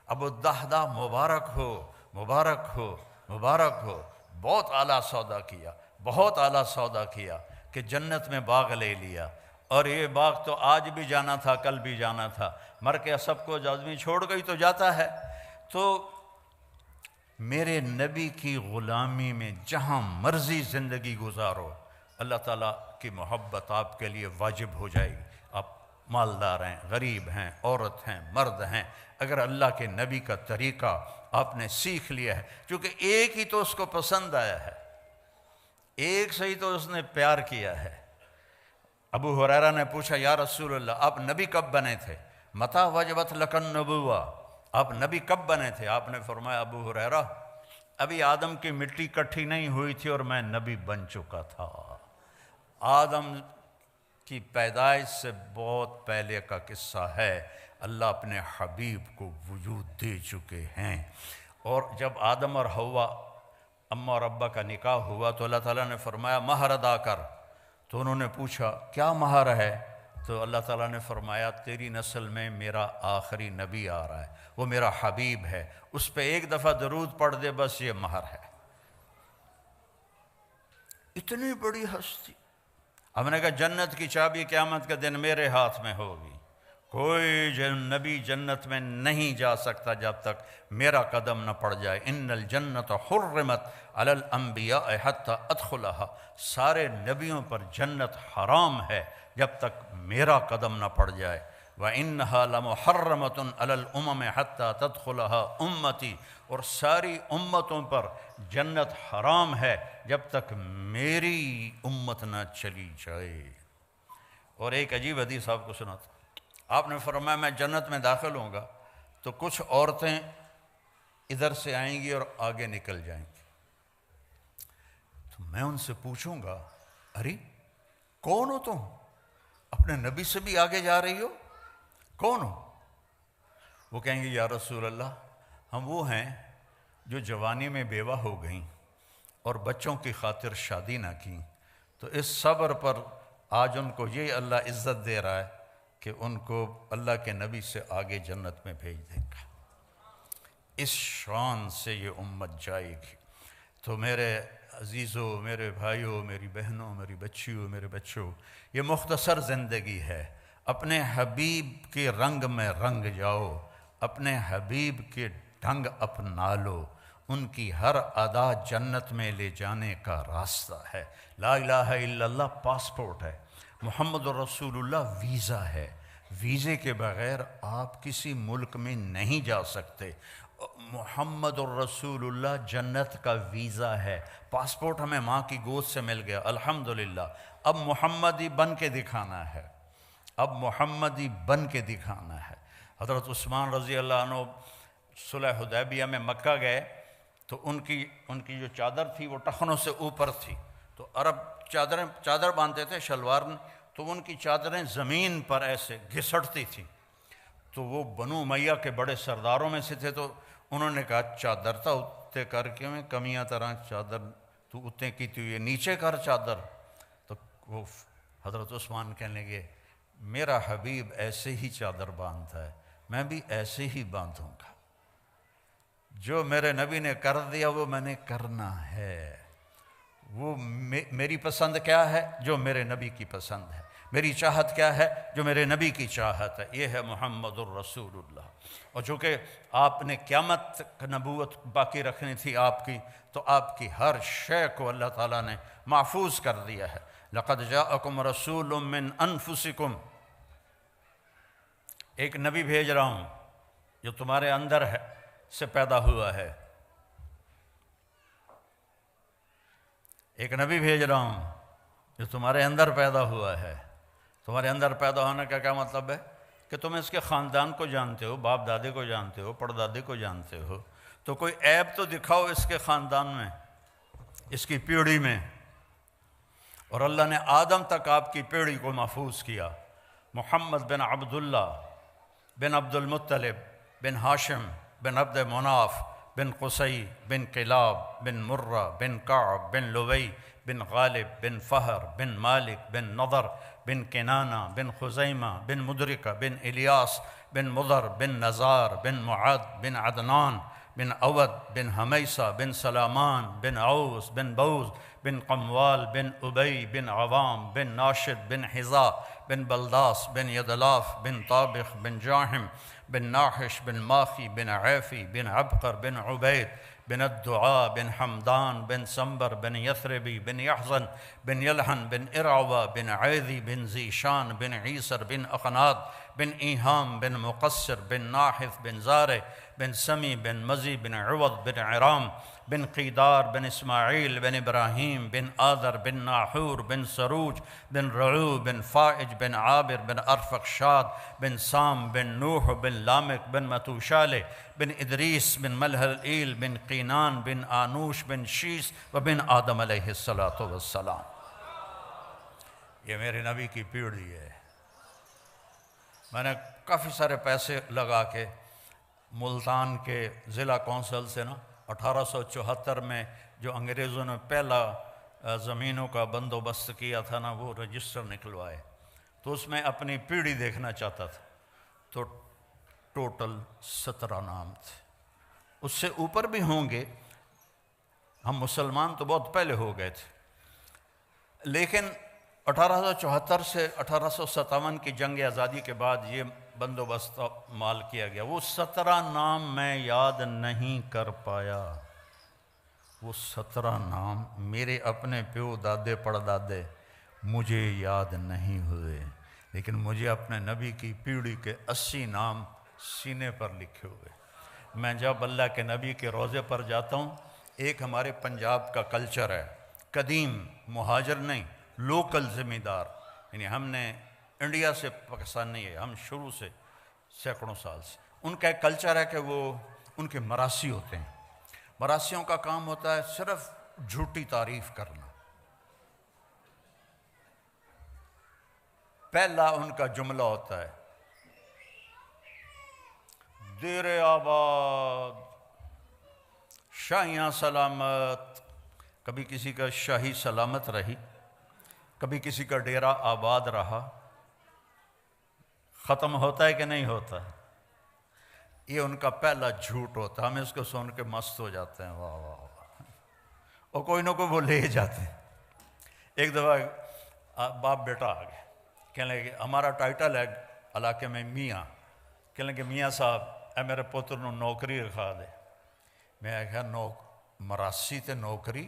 ابو الدحداء مبارک ہو مبارک ہو مبارک ہو، بہت اعلیٰ سودا کیا، بہت اعلیٰ سودا کیا کہ جنت میں باغ لے لیا، اور یہ باغ تو آج بھی جانا تھا کل بھی جانا تھا، مر کے سب کو آدمی چھوڑ گئی تو جاتا ہے۔ تو میرے نبی کی غلامی میں جہاں مرضی زندگی گزارو، اللہ تعالیٰ کی محبت آپ کے لیے واجب ہو جائے گی۔ آپ مالدار ہیں، غریب ہیں، عورت ہیں، مرد ہیں، اگر اللہ کے نبی کا طریقہ آپ نے سیکھ لیا ہے، چونکہ ایک ہی تو اس کو پسند آیا ہے، ایک سے ہی تو اس نے پیار کیا ہے۔ ابو ہریرہ نے پوچھا یا رسول اللہ آپ نبی کب بنے تھے؟ متی وجبت لک النبوہ، آپ نبی کب بنے تھے؟ آپ نے فرمایا ابو ہریرہ ابھی آدم کی مٹی کٹھی نہیں ہوئی تھی اور میں نبی بن چکا تھا۔ آدم کی پیدائش سے بہت پہلے کا قصہ ہے، اللہ اپنے حبیب کو وجود دے چکے ہیں، اور جب آدم اور حوا اماں اور ابا کا نکاح ہوا تو اللہ تعالیٰ نے فرمایا مہر ادا کر، تو انہوں نے پوچھا کیا مہر ہے؟ تو اللہ تعالیٰ نے فرمایا تیری نسل میں میرا آخری نبی آ رہا ہے، وہ میرا حبیب ہے، اس پہ ایک دفعہ درود پڑھ دے بس یہ مہر ہے۔ اتنی بڑی ہستی، ہم نے کہا جنت کی چابی قیامت کے دن میرے ہاتھ میں ہوگی، کوئی نبی جنت میں نہیں جا سکتا جب تک میرا قدم نہ پڑ جائے۔ ان الجنت حرمت علی الانبیاء حتی ادخلها، سارے نبیوں پر جنت حرام ہے جب تک میرا قدم نہ پڑ جائے۔ وَإِنَّهَا لَمُحَرَّمَةٌ عَلَى الْأُمَمِ حَتَّى تَدْخُلَهَا أُمَّتِي، اور ساری امتوں پر جنت حرام ہے جب تک میری امت نہ چلی جائے۔ اور ایک عجیب حدیث آپ کو سناتا، آپ نے فرمایا میں جنت میں داخل ہوں گا تو کچھ عورتیں ادھر سے آئیں گی اور آگے نکل جائیں گی، تو میں ان سے پوچھوں گا ارے کون ہو تم؟ اپنے نبی سے بھی آگے جا رہی ہو، کون ہو؟ وہ کہیں گے یا رسول اللہ ہم وہ ہیں جو جوانی میں بیوہ ہو گئیں اور بچوں کی خاطر شادی نہ کی، تو اس صبر پر آج ان کو یہ اللہ عزت دے رہا ہے کہ ان کو اللہ کے نبی سے آگے جنت میں بھیج دے گا۔ اس شان سے یہ امت جائے گی۔ تو میرے عزیزوں، میرے بھائیوں، میری بہنوں، میری بچیوں، میرے بچوں، یہ مختصر زندگی ہے، اپنے حبیب کے رنگ میں رنگ جاؤ، اپنے حبیب کے ڈھنگ اپنا لو، ان کی ہر ادا جنت میں لے جانے کا راستہ ہے۔ لا الہ الا اللہ پاسپورٹ ہے، محمد رسول اللہ ویزا ہے، ویزے کے بغیر آپ کسی ملک میں نہیں جا سکتے۔ محمد الرسول اللہ جنت کا ویزا ہے، پاسپورٹ ہمیں ماں کی گود سے مل گیا الحمدللہ، اب محمدی بن کے دکھانا ہے، اب محمدی بن کے دکھانا ہے۔ حضرت عثمان رضی اللہ عنہ صلح حدیبیہ میں مکہ گئے تو ان کی جو چادر تھی وہ ٹخنوں سے اوپر تھی، تو عرب چادر باندھتے تھے شلوار میں، تو ان کی چادریں زمین پر ایسے گھسٹتی تھیں، تو وہ بنو امیہ کے بڑے سرداروں میں سے تھے، تو انہوں نے کہا چادر تا اتنے کر کے میں کمیاں طرح چادر تو اتنے کی تو یہ نیچے کر چادر۔ تو وہ حضرت عثمان کہنے لگے میرا حبیب ایسے ہی چادر باندھتا ہے، میں بھی ایسے ہی باندھوں گا، جو میرے نبی نے کر دیا وہ میں نے کرنا ہے، وہ میری پسند کیا ہے؟ جو میرے نبی کی پسند ہے، میری چاہت کیا ہے؟ جو میرے نبی کی چاہت ہے، یہ ہے محمد الرسول اللہ۔ اور چونکہ آپ نے قیامت تک نبوت باقی رکھنی تھی آپ کی، تو آپ کی ہر شے کو اللہ تعالیٰ نے محفوظ کر دیا ہے۔ لقد جاءکم رسول من انفسکم، ایک نبی بھیج رہا ہوں جو تمہارے اندر ہے سے پیدا ہوا ہے، ایک نبی بھیج رہا ہوں جو تمہارے اندر پیدا ہوا ہے۔ تمہارے اندر پیدا ہونے کا کیا مطلب ہے؟ کہ تم اس کے خاندان کو جانتے ہو، باپ دادے کو جانتے ہو، پردادے کو جانتے ہو، تو کوئی عیب تو دکھاؤ اس کے خاندان میں، اس کی پیڑھی میں۔ اور اللہ نے آدم تک آپ کی پیڑھی کو محفوظ کیا۔ محمد بن عبداللہ بن عبد المطلب بن ہاشم بن عبد مناف بن قصی بن کلاب بن مرہ بن کعب بن لوی بن غالب بن فہر بن مالک بن نضر بن کنانہ بن خزیمہ بن مدرکہ بن الیاس بن مضر بن نزار بن معد بن عدنان بن اود بن حمیسہ بن سلامان بن عوس بن بوز بن قموال بن ابی بن عوام بن ناشد بن حذا بن بلداس بن یدلاف بن طابخ بن جاحم بن ناحش بن ماخی بن عیفی بن عبقر بن عبید بن الدعاء بن حمدان بن سنبر بن یثربی بن یحزن بن یلحن بن ارعوہ بن عیذی بن زیشان بن عیسر بن اقناد بن ایہام بن مقصر بن ناحث بن زارع بن سمی بن مزی بن عوض بن عرام بن قیدار بن اسماعیل بن ابراہیم بن آذر بن ناحور بن سروج بن رعو بن فائج بن عابر بن ارفقشاد بن سام بن نوح بن لامک بن متوشالہ بن ادریس بن ملحلئیل بن قینان بن آنوش بن شیس و بن آدم علیہ السلام۔ یہ میرے نبی کی پیڑھی ہے۔ میں نے کافی سارے پیسے لگا کے ملتان کے ضلع کونسل سے 1874 میں جو انگریزوں نے پہلا زمینوں کا بندوبست کیا تھا وہ رجسٹر نکلوائے، تو اس میں اپنی پیڑھی دیکھنا چاہتا تھا، تو ٹوٹل 17 نام تھے، اس سے اوپر بھی ہوں گے، ہم مسلمان تو بہت پہلے ہو گئے تھے، لیکن 1874 سے 1857 کی جنگ آزادی کے بعد یہ بندوبست مال کیا گیا۔ وہ 17 نام میں یاد نہیں کر پایا، وہ 17 نام میرے اپنے پیو دادے پڑدادے مجھے یاد نہیں ہوئے، لیکن مجھے اپنے نبی کی پیڑھی کے 80 نام سینے پر لکھے ہوئے۔ میں جب اللہ کے نبی کے روضے پر جاتا ہوں، ایک ہمارے پنجاب کا کلچر ہے، قدیم مہاجر نہیں، لوکل ذمہ دار، یعنی ہم نے انڈیا سے پاکستان نہیں ہے، ہم شروع سے سینکڑوں سال سے، ان کا ایک کلچر ہے کہ وہ ان کے مراسی ہوتے ہیں، مراسیوں کا کام ہوتا ہے صرف جھوٹی تعریف کرنا۔ پہلا ان کا جملہ ہوتا ہے دیر آباد شاہیاں سلامت، کبھی کسی کا شاہی سلامت رہی، کبھی کسی کا ڈیرہ آباد رہا، ختم ہوتا ہے کہ نہیں ہوتا؟ یہ ان کا پہلا جھوٹ ہوتا ہے، ہم اس کو سن کے مست ہو جاتے ہیں، واہ واہ واہ، اور کوئی نہ کوئی وہ لے جاتے ہیں۔ ایک دفعہ باپ بیٹا آ گئے، کہنے لگے ہمارا ٹائٹل ہے علاقے میں میاں، کہنے لگے میاں صاحب اے میرے پتر نو نوکری رکھا دے۔ میں کہا مراسی تے نوکری،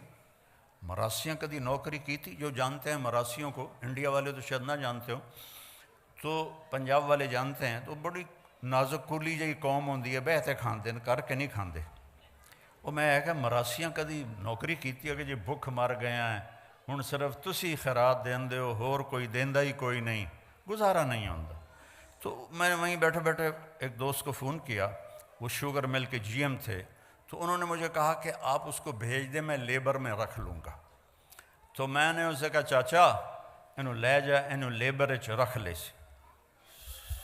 مراسیاں کدی نوکری کی تھی؟ جو جانتے ہیں مراسیوں کو، انڈیا والے تو شاید نہ جانتے ہو، تو پنجاب والے جانتے ہیں، تو بڑی نازک کولی جی قوم ہوندی ہے، بہتے کھاندے کر کے نہیں کھاندے۔ وہ میں کہ مراسیاں کدی نوکری کیتی ہے کہ جی بھوک مر گیا ہیں، ہن صرف تسی خیرات دین دے ہو، ہور کوئی دیندا ہی کوئی نہیں، گزارا نہیں ہوتا۔ تو میں نے وہیں بیٹھے بیٹھے ایک دوست کو فون کیا، وہ شوگر مل کے جی ایم تھے، تو انہوں نے مجھے کہا کہ آپ اس کو بھیج دیں، میں لیبر میں رکھ لوں گا۔ تو میں نے اسے کہا چاچا انہوں لے جا، انہوں لیبر چ رکھ لے سی،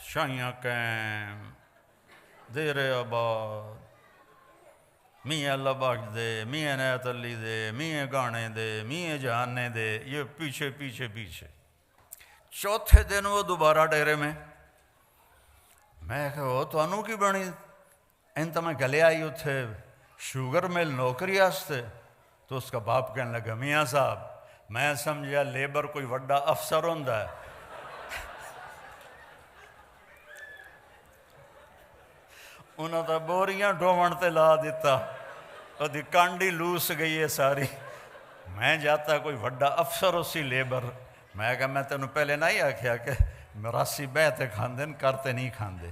شائیاں کیم دیر آباد، میاں اللہ بخش دے، میاں نیت علی دے، میاں گانے دے، میاں جہانے دے، یہ پیچھے پیچھے پیچھے۔ چوتھے دن وہ دوبارہ ڈیرے میں، میں کہا وہ تو انہوں کی بنی انت میں گلے آئی اتھے شوگر مل نوکری آستے۔ تو اس کا باپ کہنے لگا میاں صاحب میں سمجھا لیبر کوئی وڈا افسر ہوندا ہے، انہوں نے بوریاں ڈھومن تے لا دیتا، اور دی کانڈی لوس گئی ہے ساری۔ میں جاتا کوئی وڈا افسر اسی لیبر، میں کہا میں تینوں پہلے نہیں آکھیا کہ مراسی بیعتے کھاندے کرتے نہیں کھاندے۔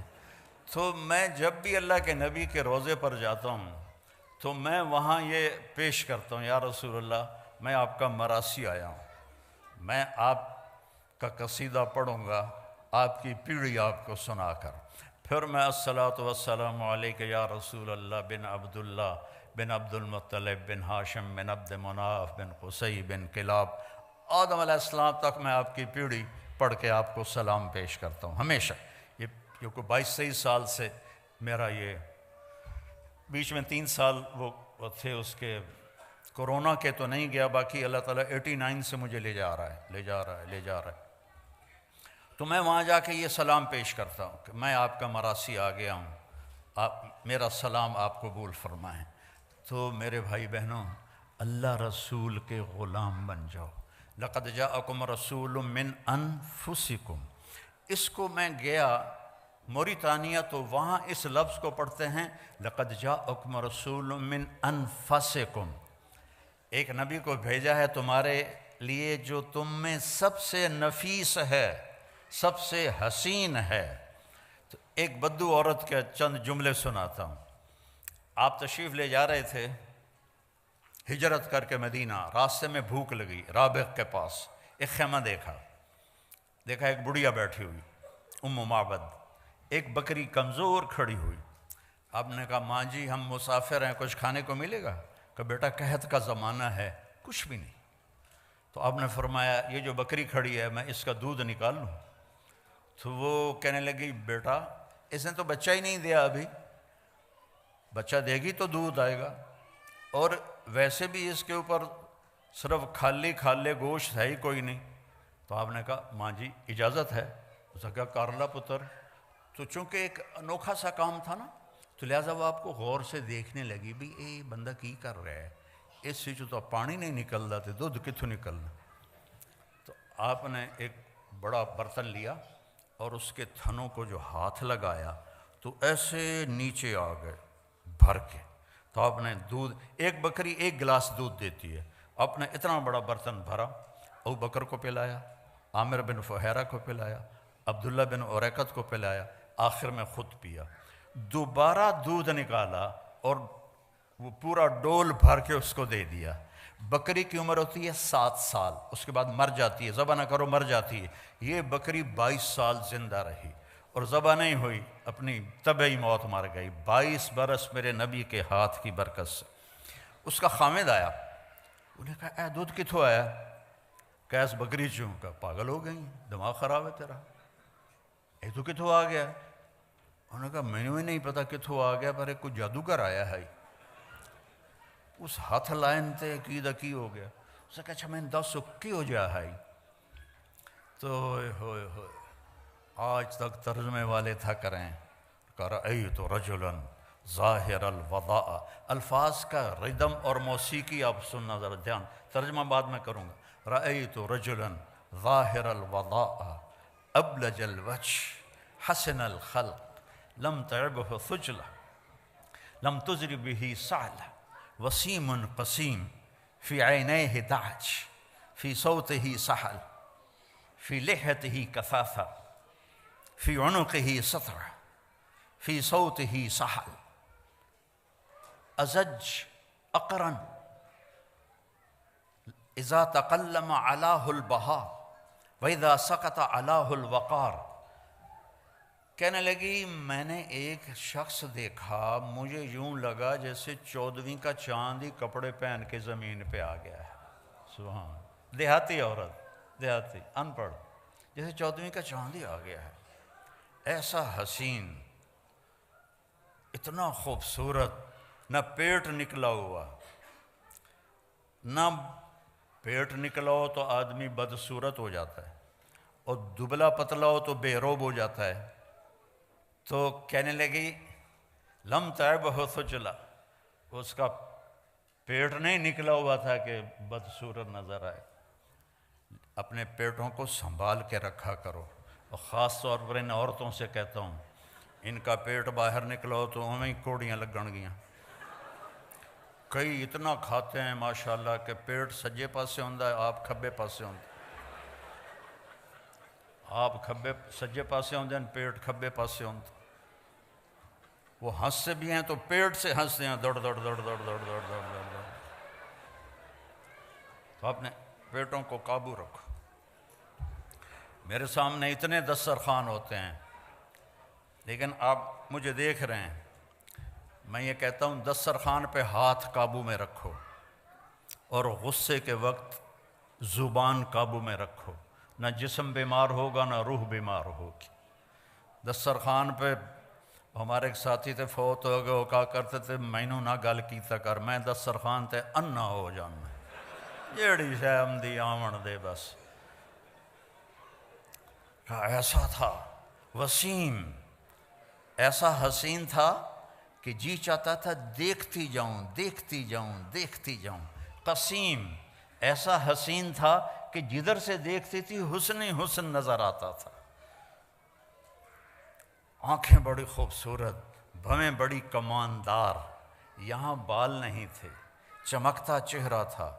تو میں جب بھی اللہ کے نبی کے روزے پر جاتا ہوں تو میں وہاں یہ پیش کرتا ہوں، یا رسول اللہ میں آپ کا مراسی آیا ہوں، میں آپ کا قصیدہ پڑھوں گا آپ کی پیڑھی آپ کو سنا کر، پھر میں الصلاۃ والسلام علیک یا رسول اللہ بن عبداللہ بن عبد المطلب بن ہاشم بن عبد مناف بن قصی بن کلاب، آدم علیہ السلام تک میں آپ کی پیڑھی پڑھ کے آپ کو سلام پیش کرتا ہوں ہمیشہ۔ یہ کیونکہ 22-23 سال سے میرا یہ، بیچ میں 3 سال وہ تھے اس کے کورونا کے تو نہیں گیا، باقی اللہ تعالیٰ 89 سے مجھے لے جا رہا ہے۔ تو میں وہاں جا کے یہ سلام پیش کرتا ہوں کہ میں آپ کا مراسی آ گیا ہوں، آپ میرا سلام آپ قبول فرمائیں۔ تو میرے بھائی بہنوں اللہ رسول کے غلام بن جاؤ، لقد جاءکم رسول من انفسکم۔ اس کو میں گیا موریتانیہ تو وہاں اس لفظ کو پڑھتے ہیں لقد جاءکم رسول من انفسکم، ایک نبی کو بھیجا ہے تمہارے لیے جو تم میں سب سے نفیس ہے، سب سے حسین ہے۔ تو ایک بدو عورت کے چند جملے سناتا ہوں۔ آپ تشریف لے جا رہے تھے ہجرت کر کے مدینہ، راستے میں بھوک لگی، رابغ کے پاس ایک خیمہ دیکھا ایک بڑھیا بیٹھی ہوئی ام معبد، ایک بکری کمزور کھڑی ہوئی۔ آپ نے کہا ماں جی ہم مسافر ہیں، کچھ کھانے کو ملے گا؟ کہ بیٹا قحط کا زمانہ ہے، کچھ بھی نہیں۔ تو آپ نے فرمایا یہ جو بکری کھڑی ہے میں اس کا دودھ نکال لوں؟ تو وہ کہنے لگی بیٹا اس نے تو بچہ ہی نہیں دیا ابھی، بچہ دے گی تو دودھ آئے گا، اور ویسے بھی اس کے اوپر صرف کھالے گوشت ہے ہی کوئی نہیں۔ تو آپ نے کہا ماں جی اجازت ہے؟ اس نے کہا کارلا پتر۔ تو چونکہ ایک انوکھا سا کام تھا نا، تو لہٰذا وہ آپ کو غور سے دیکھنے لگی بھی اے بندہ کی کر رہا ہے، اس سے تو پانی نہیں نکلتا تو دودھ کتوں نکلنا۔ تو آپ نے ایک بڑا برتن لیا اور اس کے تھنوں کو جو ہاتھ لگایا تو ایسے نیچے آ گئے بھر کے۔ تو آپ نے دودھ، ایک بکری 1 گلاس دودھ دیتی ہے، آپ نے اتنا بڑا برتن بھرا، ابو بکر کو پلایا، عامر بن فہیرہ کو پلایا، عبداللہ بن عریقت کو پلایا، آخر میں خود پیا۔ دوبارہ دودھ نکالا اور وہ پورا ڈول بھر کے اس کو دے دیا۔ بکری کی عمر ہوتی ہے 7 سال، اس کے بعد مر جاتی ہے، ذبح نہ کرو مر جاتی ہے۔ یہ بکری 22 سال زندہ رہی اور ذبح نہیں ہوئی، اپنی طبعی موت مر گئی۔ 22 برس میرے نبی کے ہاتھ کی برکت سے۔ اس کا خامد آیا، انہوں نے کہا اے دودھ کتوں آیا؟ کیس بکری چوں؟ کہا پاگل ہو گئی، دماغ خراب ہے تیرا، اے تو کتوں آ گیا؟ انہوں نے کہا میں نے نہیں پتا کتوں آ گیا، پر ایک کوئی جادوگر آیا ہے۔ اس ہاتھ لائن تے کی ہو گیا؟ اس نے کہا اچھا میں دس کی ہو جا ہے۔ تو ہوئے آج تک ترجمے والے تھا کریں کہ رأیت رجلا ظاہر الوضاء، الفاظ کا ردم اور موسیقی آپ سننا ذرا دھیان، ترجمہ بعد میں کروں گا۔ رأیت رجلا ظاہر الوضاء ابلج الوجه حسن الخلق لم تعبه ثجلة لم تزر به سعلة وسيم قسيم في عينيه دعج في صوته سحل في لحيته كثافة في عنقه سطرة في صوته سحل أزج أقرن إذا تقلم علاه البهاء وَإِذَا سَقَطَ عَلَاهُ الْوَقَارُ، کہنے لگی میں نے ایک شخص دیکھا، مجھے یوں لگا جیسے 14ویں کا چاند ہی کپڑے پہن کے زمین پہ آ گیا ہے. سبحان، دیہاتی عورت، دیہاتی ان پڑھ، جیسے 14ویں کا چاند ہی آ گیا ہے. ایسا حسین، اتنا خوبصورت، نہ پیٹ نکلا ہوا، نہ پیٹ نکلا ہو تو آدمی بدصورت ہو جاتا ہے، اور دبلا پتلا ہو تو بے روب ہو جاتا ہے. تو کہنے لگی لم تعبہ سجلا، اس کا پیٹ نہیں نکلا ہوا تھا کہ بدصورت نظر آئے. اپنے پیٹوں کو سنبھال کے رکھا کرو، اور خاص طور پر ان عورتوں سے کہتا ہوں، ان کا پیٹ باہر نکلا ہو تو ہمیں کوڑیاں لگن گیاں. کئی اتنا کھاتے ہیں ماشاءاللہ کہ پیٹ سجے پاسے ہوندہ ہے، آپ کھبے پاسے ہوندہ، آپ کھبے سجے پاسے ہوندے ہیں، پیٹ کھبے پاسے ہوندہ. وہ ہنستے بھی ہیں تو پیٹ سے ہنستے ہیں، دوڑ دوڑ دوڑ دوڑ دوڑ دوڑ دوڑ دوڑ. تو اپنے پیٹوں کو قابو رکھو. میرے سامنے اتنے دسترخوان ہوتے ہیں، لیکن آپ مجھے دیکھ رہے ہیں، میں یہ کہتا ہوں دسترخوان پہ ہاتھ قابو میں رکھو، اور غصے کے وقت زبان قابو میں رکھو. نہ جسم بیمار ہوگا نہ روح بیمار ہوگی. دسترخوان پہ ہمارے ایک ساتھی تھے، فوت ہو گئے، وہ کہا کرتے تھے مینوں نہ گل کیتا کر، میں دسترخوان تے انا ہو جانا، جیڑی شے آمدی آمن دے بس. ایسا تھا وسیم، ایسا حسین تھا کہ جی چاہتا تھا دیکھتی جاؤں دیکھتی جاؤں دیکھتی جاؤں. قسیم، ایسا حسین تھا کہ جدھر سے دیکھتی تھی حسن ہی حسن نظر آتا تھا. آنکھیں بڑی خوبصورت، بھویں بڑی کماندار، یہاں بال نہیں تھے، چمکتا چہرہ تھا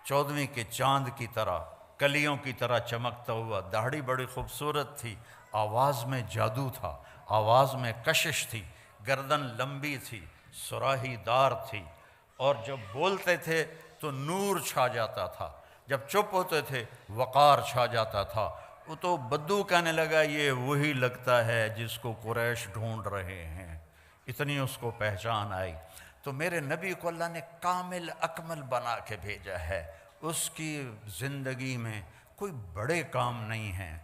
14ویں کے چاند کی طرح، کلیوں کی طرح چمکتا ہوا. داڑھی بڑی خوبصورت تھی، آواز میں جادو تھا، آواز میں کشش تھی، گردن لمبی تھی، سراہی دار تھی، اور جب بولتے تھے تو نور چھا جاتا تھا، جب چپ ہوتے تھے وقار چھا جاتا تھا. وہ تو بدو کہنے لگا یہ وہی لگتا ہے جس کو قریش ڈھونڈ رہے ہیں، اتنی اس کو پہچان آئی. تو میرے نبی کو اللہ نے کامل اکمل بنا کے بھیجا ہے. اس کی زندگی میں کوئی بڑے کام نہیں ہیں.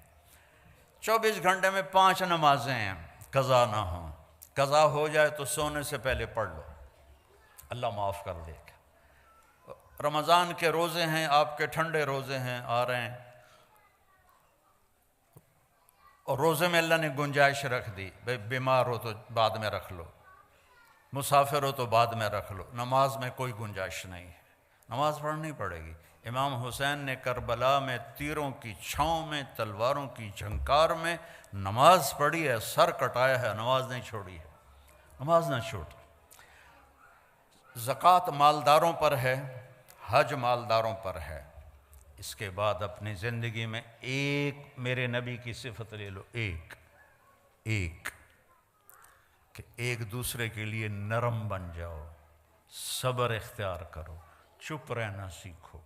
24 گھنٹے میں 5 نمازیں ہیں، قضا نہ ہوں. قضا ہو جائے تو سونے سے پہلے پڑھ لو، اللہ معاف کر دے گا. رمضان کے روزے ہیں، آپ کے ٹھنڈے روزے ہیں آ رہے ہیں، اور روزے میں اللہ نے گنجائش رکھ دی، بیمار ہو تو بعد میں رکھ لو، مسافر ہو تو بعد میں رکھ لو. نماز میں کوئی گنجائش نہیں ہے، نماز پڑھنی پڑے گی. امام حسین نے کربلا میں تیروں کی چھاؤں میں، تلواروں کی جھنکار میں نماز پڑھی ہے، سر کٹایا ہے، نماز نہیں چھوڑی ہے، نماز نہ چھوڑ. زکوٰۃ مالداروں پر ہے، حج مالداروں پر ہے. اس کے بعد اپنی زندگی میں ایک میرے نبی کی صفت لے لو، ایک کہ ایک دوسرے کے لیے نرم بن جاؤ، صبر اختیار کرو، چپ رہنا سیکھو،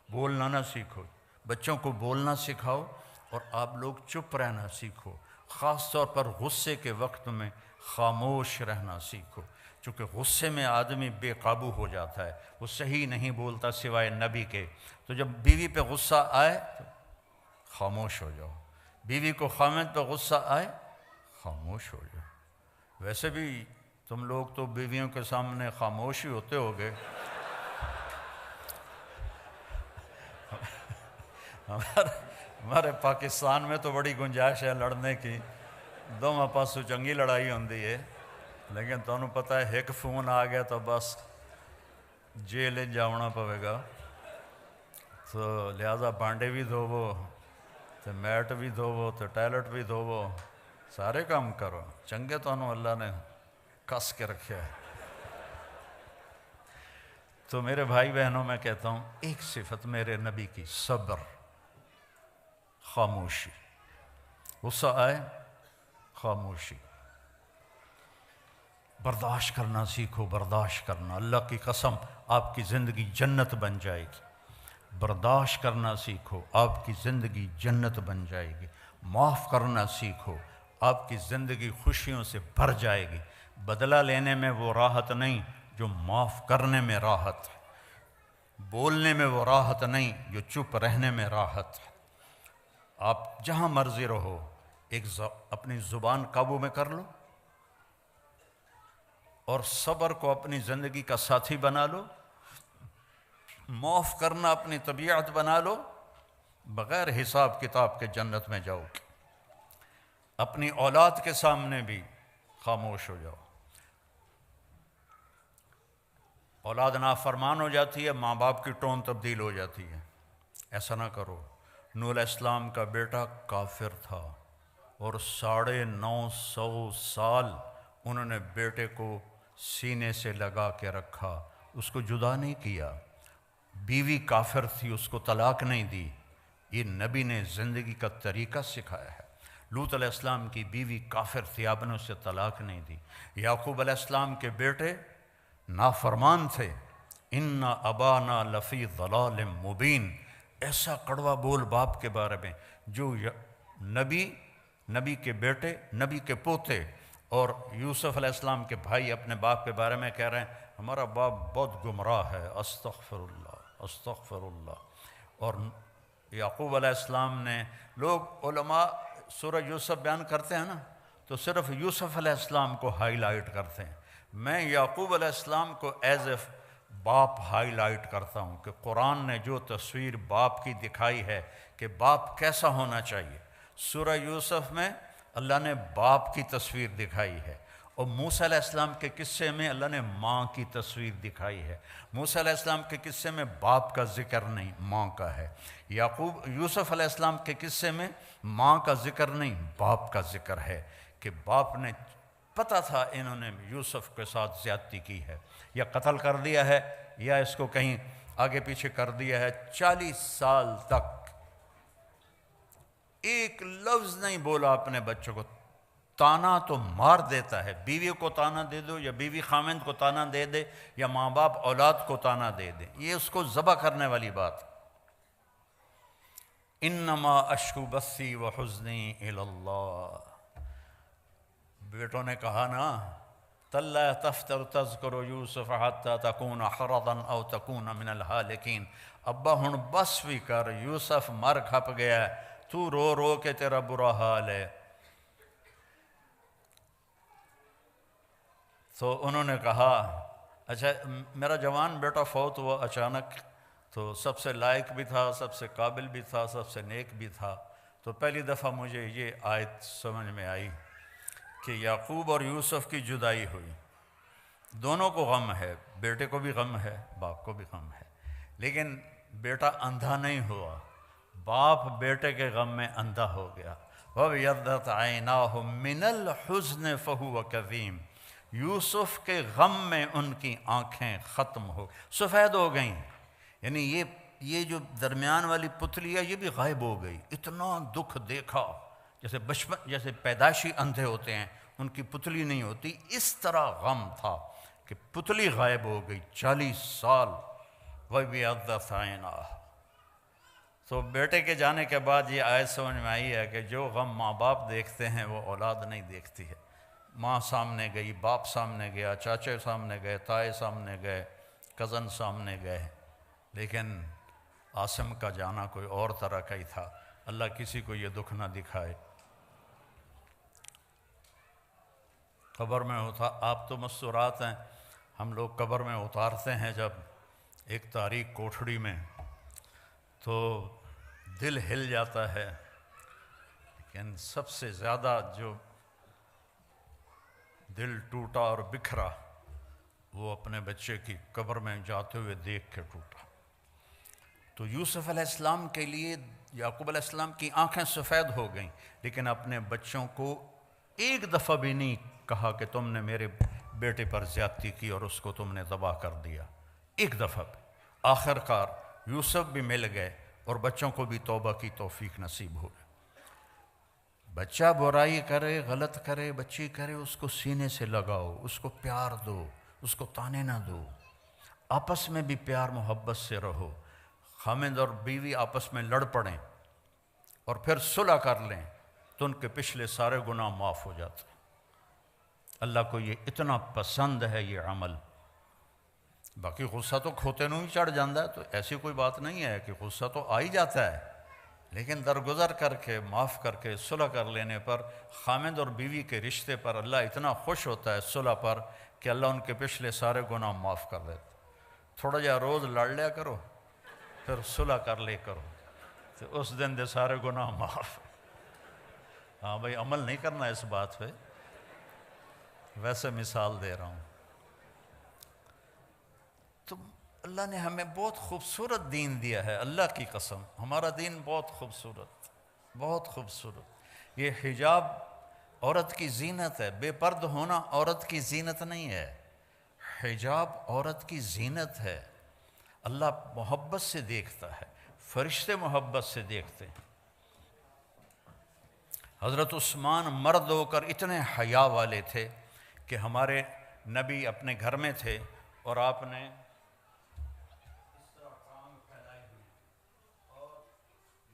بولنا نہ سیکھو. بچوں کو بولنا سکھاؤ اور آپ لوگ چپ رہنا سیکھو. خاص طور پر غصے کے وقت میں خاموش رہنا سیکھو، چونکہ غصے میں آدمی بے قابو ہو جاتا ہے، وہ صحیح نہیں بولتا سوائے نبی کے. تو جب بیوی پہ غصہ آئے تو خاموش ہو جاؤ، بیوی کو خامد پہ غصہ آئے خاموش ہو جاؤ. ویسے بھی تم لوگ تو بیویوں کے سامنے خاموش ہی ہوتے ہوگے. ہمارے پاکستان میں تو بڑی گنجائش ہے لڑنے کی، دونوں پاسوں چنگی لڑائی ہوندی ہے، لیکن تمہیں پتہ ہے ایک فون آ گیا تو بس جیل جانا پوے گا. تو لہذا بانڈے بھی دھوو، تو میٹ بھی دھوو، تو ٹائلٹ بھی دھوو، سارے کام کرو. چنگے تو اللہ نے کس کے رکھے ہے. تو میرے بھائی بہنوں میں کہتا ہوں ایک صفت میرے نبی کی، صبر، خاموشی. غصہ آئے خاموشی، برداشت کرنا سیکھو، برداشت کرنا. اللہ کی قسم آپ کی زندگی جنت بن جائے گی. برداشت کرنا سیکھو، آپ کی زندگی جنت بن جائے گی۔ معاف کرنا سیکھو، آپ کی زندگی خوشیوں سے بھر جائے گی۔ بدلہ لینے میں وہ راحت نہیں جو معاف کرنے میں راحت ہے، بولنے میں وہ راحت نہیں جو چپ رہنے میں راحت ہے۔ آپ جہاں مرضی رہو، اپنی زبان قابو میں کر لو اور صبر کو اپنی زندگی کا ساتھی بنا لو، معاف کرنا اپنی طبیعت بنا لو، بغیر حساب کتاب کے جنت میں جاؤ گے۔ اپنی اولاد کے سامنے بھی خاموش ہو جاؤ۔ اولاد نافرمان ہو جاتی ہے، ماں باپ کی ٹون تبدیل ہو جاتی ہے، ایسا نہ کرو۔ نوح علیہ السلام کا بیٹا کافر تھا اور 950 سال انہوں نے بیٹے کو سینے سے لگا کے رکھا، اس کو جدا نہیں کیا۔ بیوی کافر تھی، اس کو طلاق نہیں دی۔ یہ نبی نے زندگی کا طریقہ سکھایا ہے۔ لوط علیہ السلام کی بیوی کافر تھی، آپ نے اسے طلاق نہیں دی۔ یعقوب علیہ السلام کے بیٹے نافرمان تھے، ان ابانا لفی ضلال مبین، ایسا کڑوا بول باپ کے بارے میں جو نبی کے بیٹے، نبی کے پوتے اور یوسف علیہ السلام کے بھائی اپنے باپ کے بارے میں کہہ رہے ہیں ہمارا باپ بہت گمراہ ہے، استغفر اللہ استغفر اللہ۔ اور یعقوب علیہ السلام نے، لوگ علماء سورہ یوسف بیان کرتے ہیں نا تو صرف یوسف علیہ السلام کو ہائی لائٹ کرتے ہیں، میں یعقوب علیہ السلام کو ایز اے باپ ہائی لائٹ کرتا ہوں کہ قرآن نے جو تصویر باپ کی دکھائی ہے کہ باپ کیسا ہونا چاہیے، سورہ یوسف میں اللہ نے باپ کی تصویر دکھائی ہے، اور موسیٰ علیہ السلام کے قصے میں اللہ نے ماں کی تصویر دکھائی ہے۔ موسیٰ علیہ السلام کے قصے میں باپ کا ذکر نہیں، ماں کا ہے۔ یوسف علیہ السلام کے قصے میں ماں کا ذکر نہیں، باپ کا ذکر ہے کہ باپ نے پتہ تھا انہوں نے یوسف کے ساتھ زیادتی کی ہے، یا قتل کر دیا ہے یا اس کو کہیں آگے پیچھے کر دیا ہے۔ 40 سال تک ایک لفظ نہیں بولا اپنے بچوں کو، تانا تو مار دیتا ہے، بیوی کو تانا دے دو یا بیوی خامند کو تانا دے دے یا ماں باپ اولاد کو تانا دے دے، یہ اس کو ذبح کرنے والی بات۔ انما اشکو بثی وحزنی الی اللہ، بیٹوں نے کہا نا تاللہ تفتر تذکر یوسف حتی تکون حرضا او تکون من الہالکین، ابا ہن بس بھی کر، یوسف مر کھپ گیا ہے، تو رو رو کے تیرا برا حال ہے۔ تو انہوں نے کہا اچھا میرا جوان بیٹا فوت ہوا اچانک، تو سب سے لائق بھی تھا، سب سے قابل بھی تھا، سب سے نیک بھی تھا، تو پہلی دفعہ مجھے یہ آیت سمجھ میں آئی کہ یعقوب اور یوسف کی جدائی ہوئی، دونوں کو غم ہے، بیٹے کو بھی غم ہے، باپ کو بھی غم ہے، لیکن بیٹا اندھا نہیں ہوا، باپ بیٹے کے غم میں اندھا ہو گیا۔ وَابْيَضَّتْ عَيْنَاهُ مِنَ الْحُزْنِ فَهُوَ كَظِيمٌ، یوسف کے غم میں ان کی آنکھیں ختم ہو سفید ہو گئیں، یعنی یہ جو درمیان والی پتلی ہے یہ بھی غائب ہو گئی، اتنا دکھ دیکھا، جیسے پیدائشی اندھے ہوتے ہیں ان کی پتلی نہیں ہوتی، اس طرح غم تھا کہ پتلی غائب ہو گئی 40 سال۔ وَابْيَضَّتْ عَيْنَاهُ، تو بیٹے کے جانے کے بعد یہ آیت سمجھ میں آئی ہے کہ جو غم ماں باپ دیکھتے ہیں وہ اولاد نہیں دیکھتی ہے۔ ماں سامنے گئی، باپ سامنے گیا، چاچے سامنے گئے، تائے سامنے گئے، کزن سامنے گئے، لیکن عاصم کا جانا کوئی اور طرح کا ہی تھا۔ اللہ کسی کو یہ دکھ نہ دکھائے۔ قبر میں ہوتا، آپ تو مستورات ہیں، ہم لوگ قبر میں اتارتے ہیں جب ایک تاریک کوٹھڑی میں تو دل ہل جاتا ہے، لیکن سب سے زیادہ جو دل ٹوٹا اور بکھرا وہ اپنے بچے کی قبر میں جاتے ہوئے دیکھ کے ٹوٹا۔ تو یوسف علیہ السلام کے لیے یعقوب علیہ السلام کی آنکھیں سفید ہو گئیں، لیکن اپنے بچوں کو ایک دفعہ بھی نہیں کہا کہ تم نے میرے بیٹے پر زیادتی کی اور اس کو تم نے ذبح کر دیا، ایک دفعہ بھی۔ آخر کار یوسف بھی مل گئے اور بچوں کو بھی توبہ کی توفیق نصیب ہو گئی۔ بچہ برائی کرے، غلط کرے، بچی کرے، اس کو سینے سے لگاؤ، اس کو پیار دو، اس کو تانے نہ دو، آپس میں بھی پیار محبت سے رہو۔ خامند اور بیوی آپس میں لڑ پڑیں اور پھر صلح کر لیں تو ان کے پچھلے سارے گناہ معاف ہو جاتے ہیں۔ اللہ کو یہ اتنا پسند ہے یہ عمل۔ باقی غصہ تو کھوتے نوں ہی چڑھ جاتا ہے، تو ایسی کوئی بات نہیں ہے کہ غصہ تو آ ہی جاتا ہے، لیکن درگزر کر کے معاف کر کے صلح کر لینے پر خامند اور بیوی کے رشتے پر اللہ اتنا خوش ہوتا ہے صلح پر کہ اللہ ان کے پچھلے سارے گناہ معاف کر دیتا۔ تھوڑا جا روز لڑ لیا کرو، پھر صلح کر لے کرو، تو اس دن دے سارے گناہ معاف۔ ہاں بھائی، عمل نہیں کرنا اس بات پہ، ویسے مثال دے رہا ہوں۔ تو اللہ نے ہمیں بہت خوبصورت دین دیا ہے، اللہ کی قسم ہمارا دین بہت خوبصورت، بہت خوبصورت۔ یہ حجاب عورت کی زینت ہے، بے پرد ہونا عورت کی زینت نہیں ہے، حجاب عورت کی زینت ہے۔ اللہ محبت سے دیکھتا ہے، فرشتے محبت سے دیکھتے ہیں۔ حضرت عثمان مرد ہو کر اتنے حیا والے تھے کہ ہمارے نبی اپنے گھر میں تھے اور آپ نے اس طرح ٹانگ پھیلائی ہوئی اور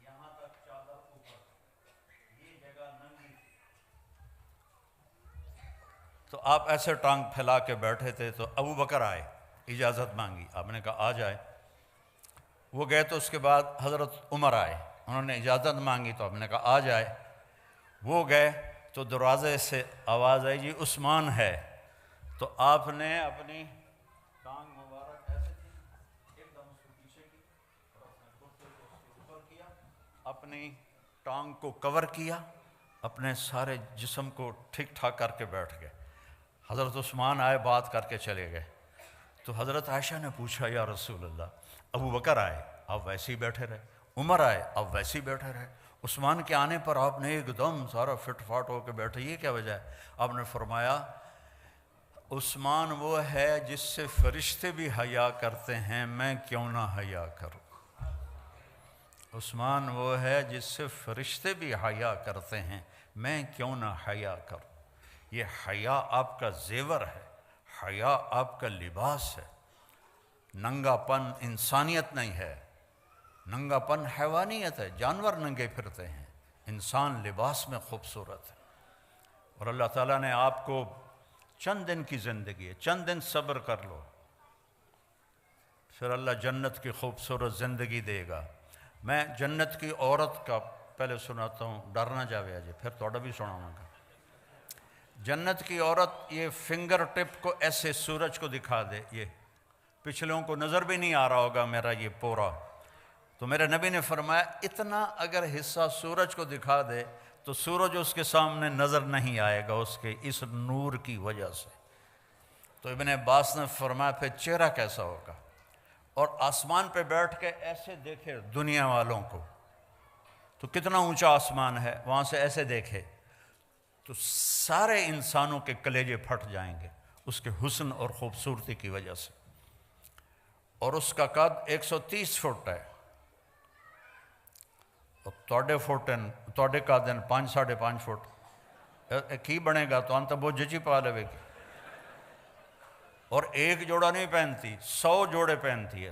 یہاں تک چادر اوپر، یہ جگہ ننگی تھی، تو آپ ایسے ٹانگ پھیلا کے بیٹھے تھے۔ تو ابو بکر آئے، اجازت مانگی، آپ نے کہا آ جائے۔ وہ گئے تو اس کے بعد حضرت عمر آئے، انہوں نے اجازت مانگی تو آپ نے کہا آ جائے۔ وہ گئے تو دروازے سے آواز آئی جی عثمان ہے، تو آپ نے اپنی ٹانگ مبارک ایسے کی، ایک دم اس کو پیچھے کی اور اپنے کرتے کو اس کے اوپر کیا، اپنی ٹانگ کو کور کیا، اپنے سارے جسم کو ٹھیک ٹھاک کر کے بیٹھ گئے۔ حضرت عثمان آئے، بات کر کے چلے گئے۔ تو حضرت عائشہ نے پوچھا یا رسول اللہ، ابو بکر آئے آپ ویسے ہی بیٹھے رہے، عمر آئے آپ ویسے ہی بیٹھے رہے، عثمان کے آنے پر آپ نے ایک دم سارا فٹ فاٹ ہو کے بیٹھے، یہ کیا وجہ ہے؟ آپ نے فرمایا عثمان وہ ہے جس سے فرشتے بھی حیا کرتے ہیں، میں کیوں نہ حیا کروں۔ عثمان وہ ہے جس سے فرشتے بھی حیا کرتے ہیں، میں کیوں نہ حیا کروں۔ یہ حیا آپ کا زیور ہے، حیا آپ کا لباس ہے۔ ننگا پن انسانیت نہیں ہے، ننگا پن حیوانیت ہے، جانور ننگے پھرتے ہیں، انسان لباس میں خوبصورت ہے۔ اور اللہ تعالیٰ نے آپ کو چند دن کی زندگی ہے، چند دن صبر کر لو، پھر اللہ جنت کی خوبصورت زندگی دے گا۔ میں جنت کی عورت کا پہلے سناتا ہوں، ڈر نہ جاوے آجے، پھر توڑا بھی سناؤں گا۔ جنت کی عورت یہ فنگر ٹپ کو ایسے سورج کو دکھا دے، یہ پچھلوں کو نظر بھی نہیں آ رہا ہوگا میرا یہ پورا، تو میرے نبی نے فرمایا اتنا اگر حصہ سورج کو دکھا دے تو سورج اس کے سامنے نظر نہیں آئے گا اس کے اس نور کی وجہ سے۔ تو ابن عباس نے فرمایا پھر چہرہ کیسا ہوگا؟ اور آسمان پہ بیٹھ کے ایسے دیکھے دنیا والوں کو، تو کتنا اونچا آسمان ہے، وہاں سے ایسے دیکھے تو سارے انسانوں کے کلیجے پھٹ جائیں گے اس کے حسن اور خوبصورتی کی وجہ سے۔ اور اس کا قد 130 فٹ ہے، توڑے کا دن 5.5 فٹ کی بنے گا تو انت بہت جچی پا لے گی۔ اور ایک جوڑا نہیں پہنتی، 100 جوڑے پہنتی ہے،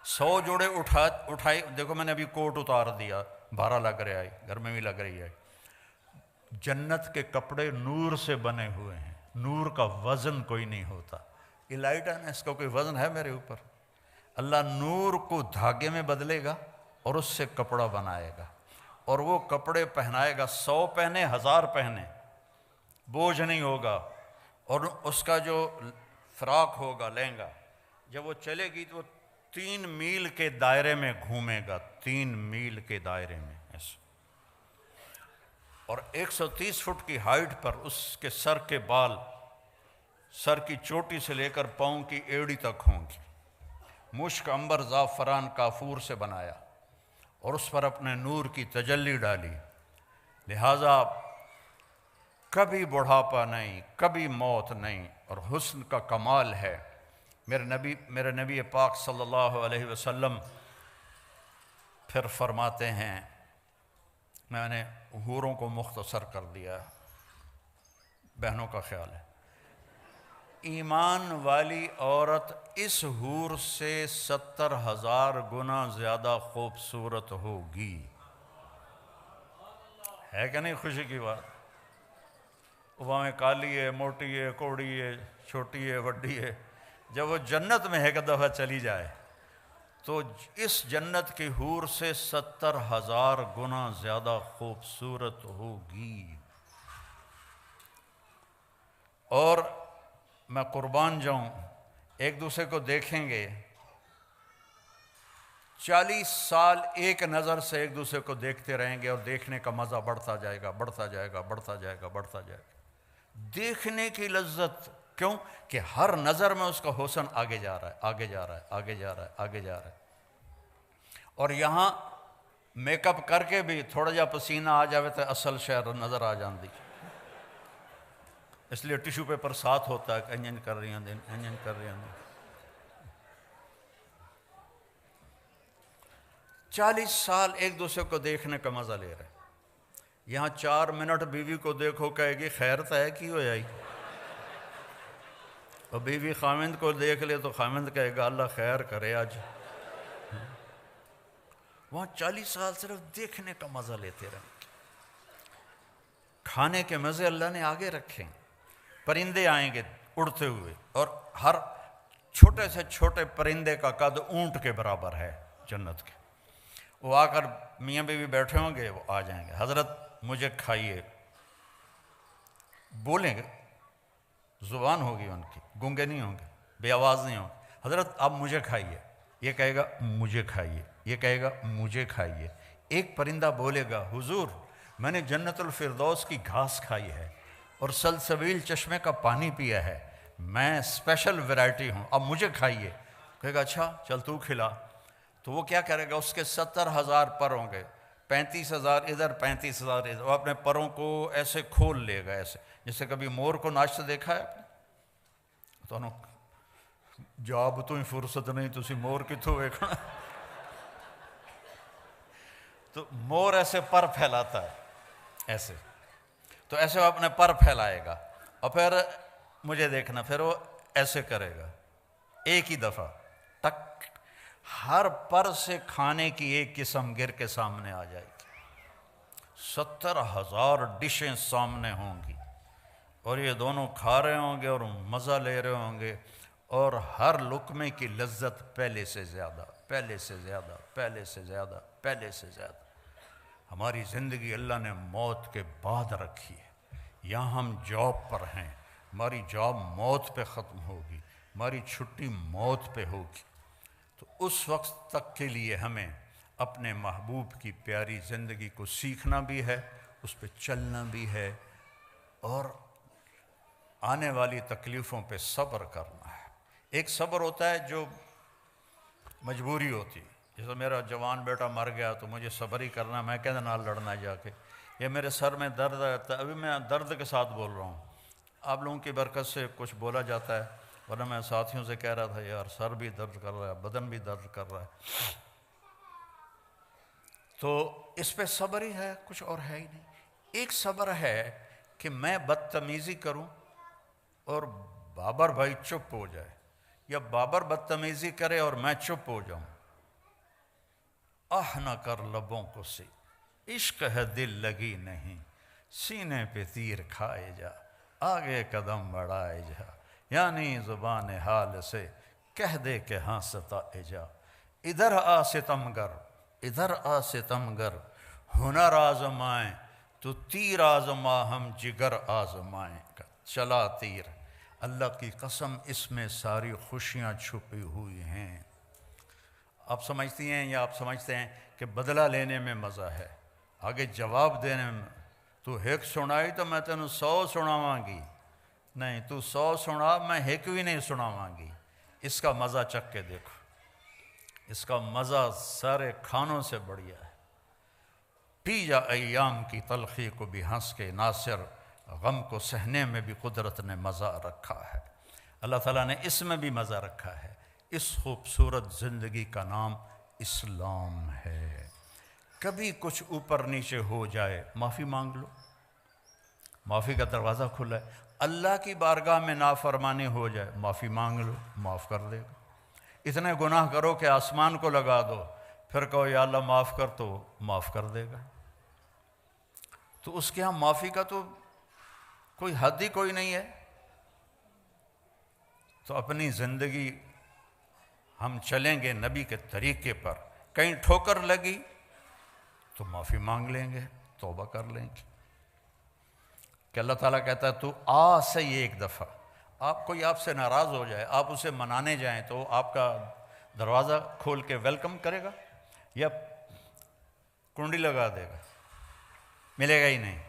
100 جوڑے اٹھائی۔ دیکھو میں نے ابھی کوٹ اتار دیا، بھارا لگ رہا ہے، گھر میں بھی لگ رہی ہے۔ جنت کے کپڑے نور سے بنے ہوئے ہیں، نور کا وزن کوئی نہیں ہوتا۔ یہ لائٹ ہے نا، اس کا کوئی وزن ہے میرے اوپر؟ اللہ نور کو دھاگے میں بدلے گا اور اس سے کپڑا بنائے گا، اور وہ کپڑے پہنائے گا، 100 پہنے 1000 پہنے، بوجھ نہیں ہوگا۔ اور اس کا جو فراق ہوگا لہنگا، جب وہ چلے گی تو وہ 3 میل کے دائرے میں گھومے گا، 3 میل کے دائرے میں ایسے۔ اور 130 فٹ کی ہائٹ پر اس کے سر کے بال، سر کی چوٹی سے لے کر پاؤں کی ایڑی تک ہوں گی، مشک عنبر زعفران کافور سے بنایا، اور اس پر اپنے نور کی تجلی ڈالی، لہٰذا کبھی بڑھاپا نہیں، کبھی موت نہیں، اور حسن کا کمال ہے۔ میرے نبی پاک صلی اللہ علیہ وسلم پھر فرماتے ہیں، میں نے حوروں کو مختصر کر دیا، بہنوں کا خیال ہے، ایمان والی عورت اس حور سے 70,000 گنا زیادہ خوبصورت ہوگی. ہے کہ نہیں خوشی کی بات؟ وہ میں کالی ہے، موٹی ہے، کوڑی ہے، چھوٹی ہے، وڈی ہے، جب وہ جنت میں ایک دفعہ چلی جائے تو اس جنت کی حور سے 70,000 گنا زیادہ خوبصورت ہوگی. اور میں قربان جاؤں، ایک دوسرے کو دیکھیں گے 40 سال ایک نظر سے ایک دوسرے کو دیکھتے رہیں گے، اور دیکھنے کا مزہ بڑھتا جائے گا، بڑھتا جائے گا، بڑھتا جائے گا، بڑھتا جائے گا. دیکھنے کی لذت، کیوں کہ ہر نظر میں اس کا حسن آگے جا رہا ہے، آگے جا رہا ہے، آگے جا رہا ہے، آگے جا رہا ہے. اور یہاں میک اپ کر کے بھی تھوڑا جا پسینہ آ جاوے تو اصل شہر نظر آ جاندی. اس لیے ٹیشو پیپر ساتھ ہوتا ہے کہ انجن کر رہی ہیں، انجن کر رہی ہیں. 40 سال ایک دوسرے کو دیکھنے کا مزہ لے رہے ہیں. یہاں 4 منٹ بیوی کو دیکھو کہے گی خیر تو ہے کی ہو جائی، اور بیوی خامند کو دیکھ لے تو خامند کہے گا اللہ خیر کرے آج. وہاں 40 سال صرف دیکھنے کا مزہ لیتے رہیں. کھانے کے مزے اللہ نے آگے رکھے. پرندے آئیں گے اڑتے ہوئے، اور ہر چھوٹے سے چھوٹے پرندے کا قد اونٹ کے برابر ہے جنت کے. وہ آ کر میاں بیوی بیٹھے ہوں گے، وہ آ جائیں گے، حضرت مجھے کھائیے. بولیں گے، زبان ہوگی ان کی، گونگے نہیں ہوں گے، بے آواز نہیں ہوں گے. حضرت آپ مجھے کھائیے. یہ کہے گا مجھے کھائیے، یہ کہے گا مجھے کھائیے. ایک پرندہ بولے گا حضور میں نے جنت الفردوس کی گھاس کھائی ہے اور سلسبیل چشمے کا پانی پیا ہے، میں اسپیشل ویرائٹی ہوں، اب مجھے کھائیے. کہے گا اچھا چل تو کھلا. تو وہ کیا کرے گا، اس کے 70,000 پر ہوں گے، 35,000 ادھر، 35,000 ادھر. وہ اپنے پروں کو ایسے کھول لے گا، ایسے جیسے کبھی مور کو ناچتے دیکھا ہے تو جاب تو ہی فرصت نہیں تسی مور کتوں ویکھنا. تو مور ایسے پر پھیلاتا ہے ایسے، تو ایسے وہ اپنے پر پھیلائے گا، اور پھر مجھے دیکھنا، پھر وہ ایسے کرے گا ایک ہی دفعہ ٹک. ہر پر سے کھانے کی ایک قسم گر کے سامنے آ جائے گی. 70,000 ڈشیں سامنے ہوں گی، اور یہ دونوں کھا رہے ہوں گے اور مزہ لے رہے ہوں گے، اور ہر لقمے کی لذت پہلے سے زیادہ، پہلے سے زیادہ، پہلے سے زیادہ، پہلے سے زیادہ. ہماری زندگی اللہ نے موت کے بعد رکھی ہے. یہاں ہم جاب پر ہیں، ہماری جاب موت پہ ختم ہوگی، ہماری چھٹی موت پہ ہوگی. تو اس وقت تک کے لیے ہمیں اپنے محبوب کی پیاری زندگی کو سیکھنا بھی ہے، اس پہ چلنا بھی ہے، اور آنے والی تکلیفوں پہ صبر کرنا ہے. ایک صبر ہوتا ہے جو مجبوری ہوتی، جیسے میرا جوان بیٹا مر گیا تو مجھے صبر ہی کرنا، میں کہتے نال لڑنا جا کے، یا میرے سر میں درد رہتا ہے، ابھی میں درد کے ساتھ بول رہا ہوں، آپ لوگوں کی برکت سے کچھ بولا جاتا ہے، ورنہ میں ساتھیوں سے کہہ رہا تھا یار سر بھی درد کر رہا ہے، بدن بھی درد کر رہا ہے. تو اس پہ صبر ہی ہے، کچھ اور ہے ہی نہیں. ایک صبر ہے کہ میں بدتمیزی کروں اور بابر بھائی چپ ہو جائے، یا بابر بدتمیزی کرے اور میں چپ ہو جاؤں. نہ کر لبوں کو سی، عشق ہے دل لگی نہیں، سینے پہ تیر کھائے جا، آگے قدم بڑھائے جا، یعنی زبان حال سے کہہ دے کہ ہاں ستائے جا. ادھر آ ستمگر، ادھر آ ستمگر، ہنر آزمائیں تو تیر آزما ہم جگر آزمائیں. چلا تیر، اللہ کی قسم اس میں ساری خوشیاں چھپی ہوئی ہیں. آپ سمجھتی ہیں یا آپ سمجھتے ہیں کہ بدلہ لینے میں مزہ ہے، آگے جواب دینے میں. تو ایک سنائی تو میں تینوں 100 سناواں گی، نہیں تو 100 سنا میں ایک بھی نہیں سناواں گی. اس کا مزہ چکھ کے دیکھو، اس کا مزہ سارے کھانوں سے بڑھیا ہے. پی جا ایام کی تلخی کو بھی ہنس کے، ناصر غم کو سہنے میں بھی قدرت نے مزہ رکھا ہے. اللہ تعالیٰ نے اس میں بھی مزہ رکھا ہے. اس خوبصورت زندگی کا نام اسلام ہے. کبھی کچھ اوپر نیچے ہو جائے معافی مانگ لو، معافی کا دروازہ کھلا ہے. اللہ کی بارگاہ میں نافرمانی ہو جائے، معافی مانگ لو، معاف کر دے گا۔ اتنے گناہ کرو کہ آسمان کو لگا دو، پھر کہو یا اللہ معاف کر، تو معاف کر دے گا۔ تو اس کے ہاں معافی کا تو کوئی حد ہی کوئی نہیں ہے۔ تو اپنی زندگی ہم چلیں گے نبی کے طریقے پر، کہیں ٹھوکر لگی تو معافی مانگ لیں گے، توبہ کر لیں گے۔ کہ اللہ تعالیٰ کہتا ہے تو صحیح ایک دفعہ، کوئی آپ سے ناراض ہو جائے، آپ اسے منانے جائیں تو آپ کا دروازہ کھول کے ویلکم کرے گا یا کنڈی لگا دے گا؟ ملے گا ہی نہیں۔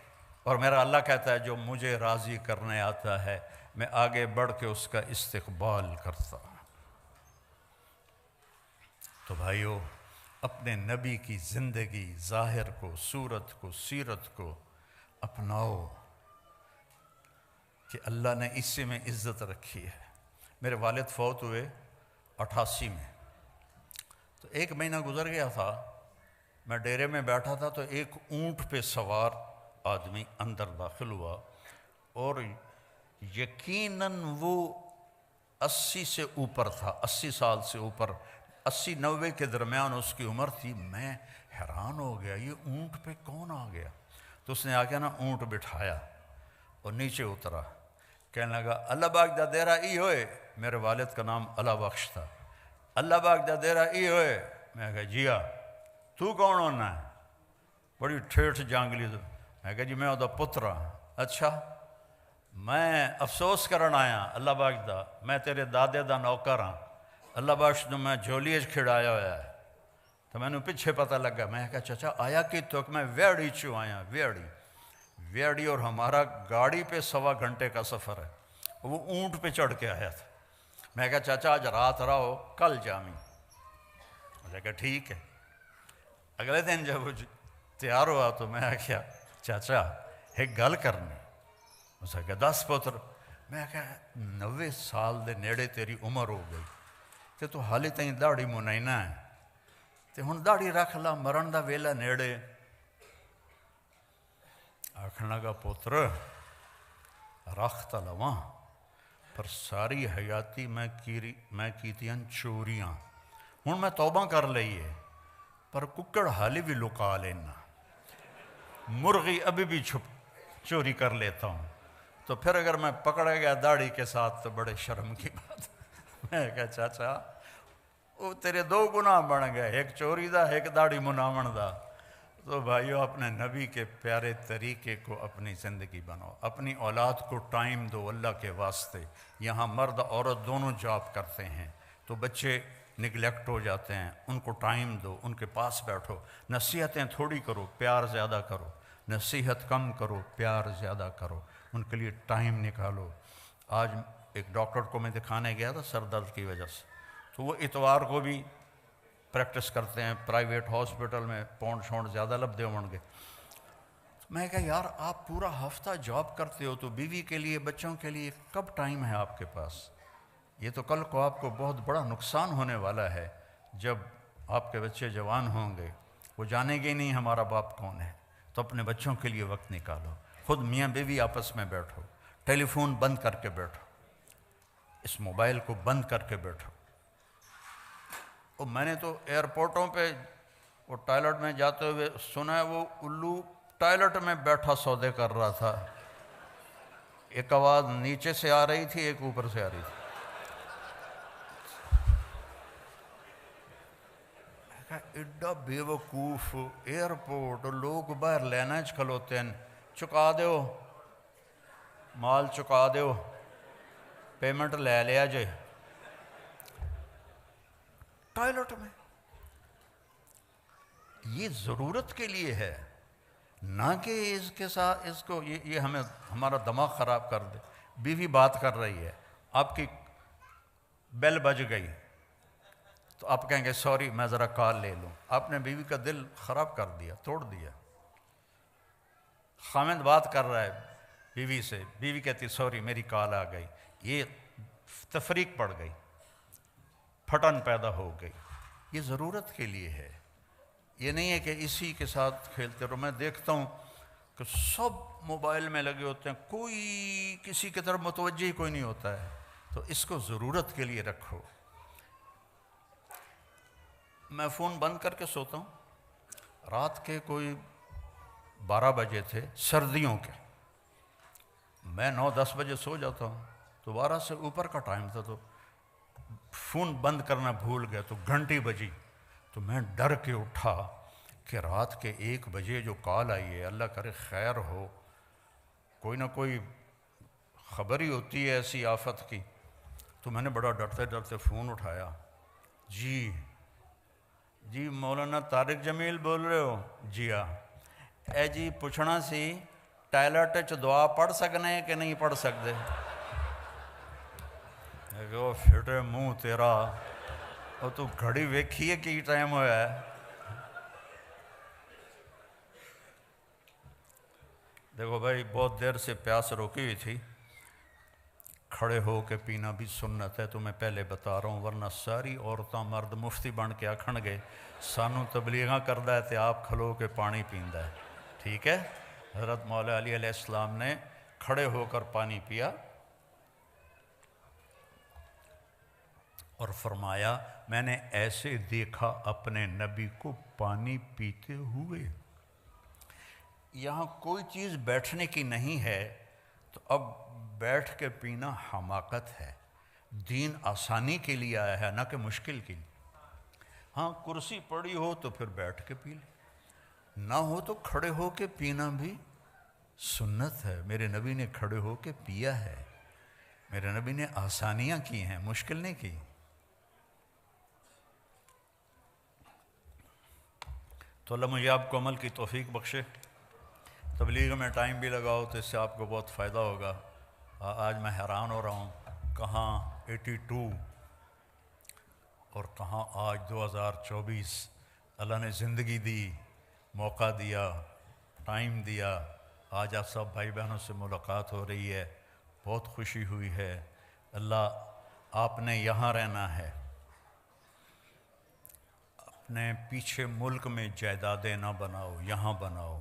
اور میرا اللہ کہتا ہے جو مجھے راضی کرنے آتا ہے میں آگے بڑھ کے اس کا استقبال کرتا ہوں۔ تو بھائیو، اپنے نبی کی زندگی، ظاہر کو، صورت کو، سیرت کو اپناؤ کہ اللہ نے اسی میں عزت رکھی ہے۔ میرے والد فوت ہوئے 88 میں، تو 1 مہینہ گزر گیا تھا، میں ڈیرے میں بیٹھا تھا تو ایک اونٹ پہ سوار آدمی اندر داخل ہوا، اور یقیناً وہ 80 سے اوپر تھا، 80 سال سے اوپر، 80-90 کے درمیان اس کی عمر تھی۔ میں حیران ہو گیا، یہ اونٹ پہ کون آ گیا؟ تو اس نے آ کے نا اونٹ بٹھایا اور نیچے اترا، کہنے لگا اللہ باغ دا دیرا ای ہوئے۔ میرے والد کا نام اللہ بخش تھا۔ اللہ باغ دا دیرا ای ہوئے؟ میں کہا جی ہاں۔ تو کون ہونا ہے؟ بڑی ٹھیٹھ جانگلی۔ میں کہا جی میں وہ پتر ہاں۔ اچھا، میں افسوس کرن آیا اللہ باغ دا، میں تیرے دادے دا نوکر ہاں، اللہ بخش نے میں جھولی کھڑایا ہوا ہے۔ تو میں نے پیچھے پتہ لگا، میں کہا چچا آیا کہ تو میں ویڑی چوں آیا، ویڑی، اور ہمارا گاڑی پہ 1.25 گھنٹے کا سفر ہے، وہ اونٹ پہ چڑھ کے آیا تھا۔ میں کہا چچا آج رات رہو، کل جامی۔ میں کہا ٹھیک ہے۔ اگلے دن جب وہ تیار ہوا تو میں کہا چچا ایک گل کرنی۔ اس نے کہا 10 پتر۔ میں کہا 90 سال دے نیڑے تیری عمر ہو گئی تے تو حالی تائیں داڑھی منائنا ہے، تے ہن داڑھی رکھ لا، مرن دا ویلا نیڑے۔ آکھن لگا پتر رکھ تا لواں، پر ساری حیاتی میں کیتیاں چوریاں، ہن میں توبہ کر لئی ہے، پر ککڑ حالی بھی لکا لینا، مرغی ابھی بھی چوری کر لیتا ہوں، تو پھر اگر میں پکڑا گیا داڑھی کے ساتھ تو بڑے شرم کی بات۔ میں کہا چاچا وہ تیرے 2 گناہ بن گئے، ایک چوری دا، ایک داڑھی مناون دا۔ تو بھائیو اپنے نبی کے پیارے طریقے کو اپنی زندگی بناؤ، اپنی اولاد کو ٹائم دو اللہ کے واسطے۔ یہاں مرد عورت دونوں جاب کرتے ہیں تو بچے نگلیکٹ ہو جاتے ہیں، ان کو ٹائم دو، ان کے پاس بیٹھو، نصیحتیں تھوڑی کرو، پیار زیادہ کرو، نصیحت کم کرو، پیار زیادہ کرو، ان کے لیے ٹائم نکالو۔ آج ایک ڈاکٹر کو میں دکھانے گیا تھا سر درد کی وجہ سے، تو وہ اتوار کو بھی پریکٹس کرتے ہیں پرائیویٹ ہاسپٹل میں، پونڈ شونڈ زیادہ لبدے ہوں گے۔ میں کہا یار آپ پورا ہفتہ جاب کرتے ہو تو بیوی کے لیے، بچوں کے لیے کب ٹائم ہے آپ کے پاس؟ یہ تو کل کو آپ کو بہت بڑا نقصان ہونے والا ہے۔ جب آپ کے بچے جوان ہوں گے وہ جانیں گے نہیں ہمارا باپ کون ہے، تو اپنے بچوں کے لیے وقت نکالو، خود میاں بیوی آپس میں بیٹھو، ٹیلی فون بند کر کے بیٹھو، اس موبائل کو بند کر کے بیٹھو۔ اور میں نے تو ایئرپورٹوں پہ وہ ٹائلٹ میں جاتے ہوئے سنا ہے وہ الو ٹائلٹ میں بیٹھا سودے کر رہا تھا، ایک آواز نیچے سے آ رہی تھی، ایک اوپر سے آ رہی تھی۔ ایڈا بے وقوف ایئرپورٹ، لوگ باہر لینا کھلوتے ہیں، چکا دیو مال، چکا دیو، پیمنٹ لے لیا جے، ٹائلٹ میں۔ یہ ضرورت کے لیے ہے، نہ کہ اس کے ساتھ اس کو یہ ہمیں ہمارا دماغ خراب کر دے۔ بیوی بات کر رہی ہے، آپ کی بیل بج گئی تو آپ کہیں گے سوری میں ذرا کال لے لوں، آپ نے بیوی کا دل خراب کر دیا، توڑ دیا۔ خامند بات کر رہا ہے بیوی سے، بیوی کہتی سوری میری کال آ گئی، یہ تفریق پڑ گئی، پھٹن پیدا ہو گئی۔ یہ ضرورت کے لیے ہے، یہ نہیں ہے کہ اسی کے ساتھ کھیلتے رہو۔ میں دیکھتا ہوں کہ سب موبائل میں لگے ہوتے ہیں، کوئی کسی کی طرف متوجہ ہی کوئی نہیں ہوتا ہے. تو اس کو ضرورت کے لیے رکھو. میں فون بند کر کے سوتا ہوں. رات کے کوئی 12 بجے تھے سردیوں کے، میں 9-10 بجے سو جاتا ہوں، تو 12 سے اوپر کا ٹائم تھا، تو فون بند کرنا بھول گیا تو گھنٹی بجی. تو میں ڈر کے اٹھا کہ رات کے 1 بجے جو کال آئی ہے، اللہ کرے خیر ہو، کوئی نہ کوئی خبر ہی ہوتی ہے ایسی آفت کی. تو میں نے بڑا ڈرتے ڈرتے فون اٹھایا. جی مولانا طارق جمیل بول رہے ہو؟ جی ہاں. اے جی پوچھنا سی ٹائلٹ چ دعا پڑھ سکنے کہ نہیں پڑھ سکتے؟ وہ پھٹے منہ تیرا، اور تو گھڑی ویکھی ہے کی ٹائم ہوا ہے؟ دیکھو بھائی، بہت دیر سے پیاس روکی ہوئی تھی. کھڑے ہو کے پینا بھی سنت ہے، تو میں پہلے بتا رہا ہوں، ورنہ ساری عورتاں مرد مفتی بن کے آکھن گے سانوں تبلیغاں کردہ ہے تے آپ کھلو کے پانی پیندا ہے. ٹھیک ہے؟ حضرت مولا علی علیہ السلام نے کھڑے ہو کر پانی پیا اور فرمایا میں نے ایسے دیکھا اپنے نبی کو پانی پیتے ہوئے. یہاں کوئی چیز بیٹھنے کی نہیں ہے، تو اب بیٹھ کے پینا حماقت ہے. دین آسانی کے لیے آیا ہے، نہ کہ مشکل کے لیے. ہاں کرسی پڑی ہو تو پھر بیٹھ کے پی لے، نہ ہو تو کھڑے ہو کے پینا بھی سنت ہے. میرے نبی نے کھڑے ہو کے پیا ہے. میرے نبی نے آسانیاں کی ہیں، مشکل نہیں کی. تو اللہ مجھے آپ کو عمل کی توفیق بخشے. تبلیغ میں ٹائم بھی لگاؤ تو اس سے آپ کو بہت فائدہ ہوگا. آج میں حیران ہو رہا ہوں، کہاں 82 اور کہاں آج 2024. اللہ نے زندگی دی، موقع دیا، ٹائم دیا. آج آپ سب بھائی بہنوں سے ملاقات ہو رہی ہے، بہت خوشی ہوئی ہے. اللہ آپ نے یہاں رہنا ہے، اپنے پیچھے ملک میں جائیدادیں نہ بناؤ، یہاں بناؤ.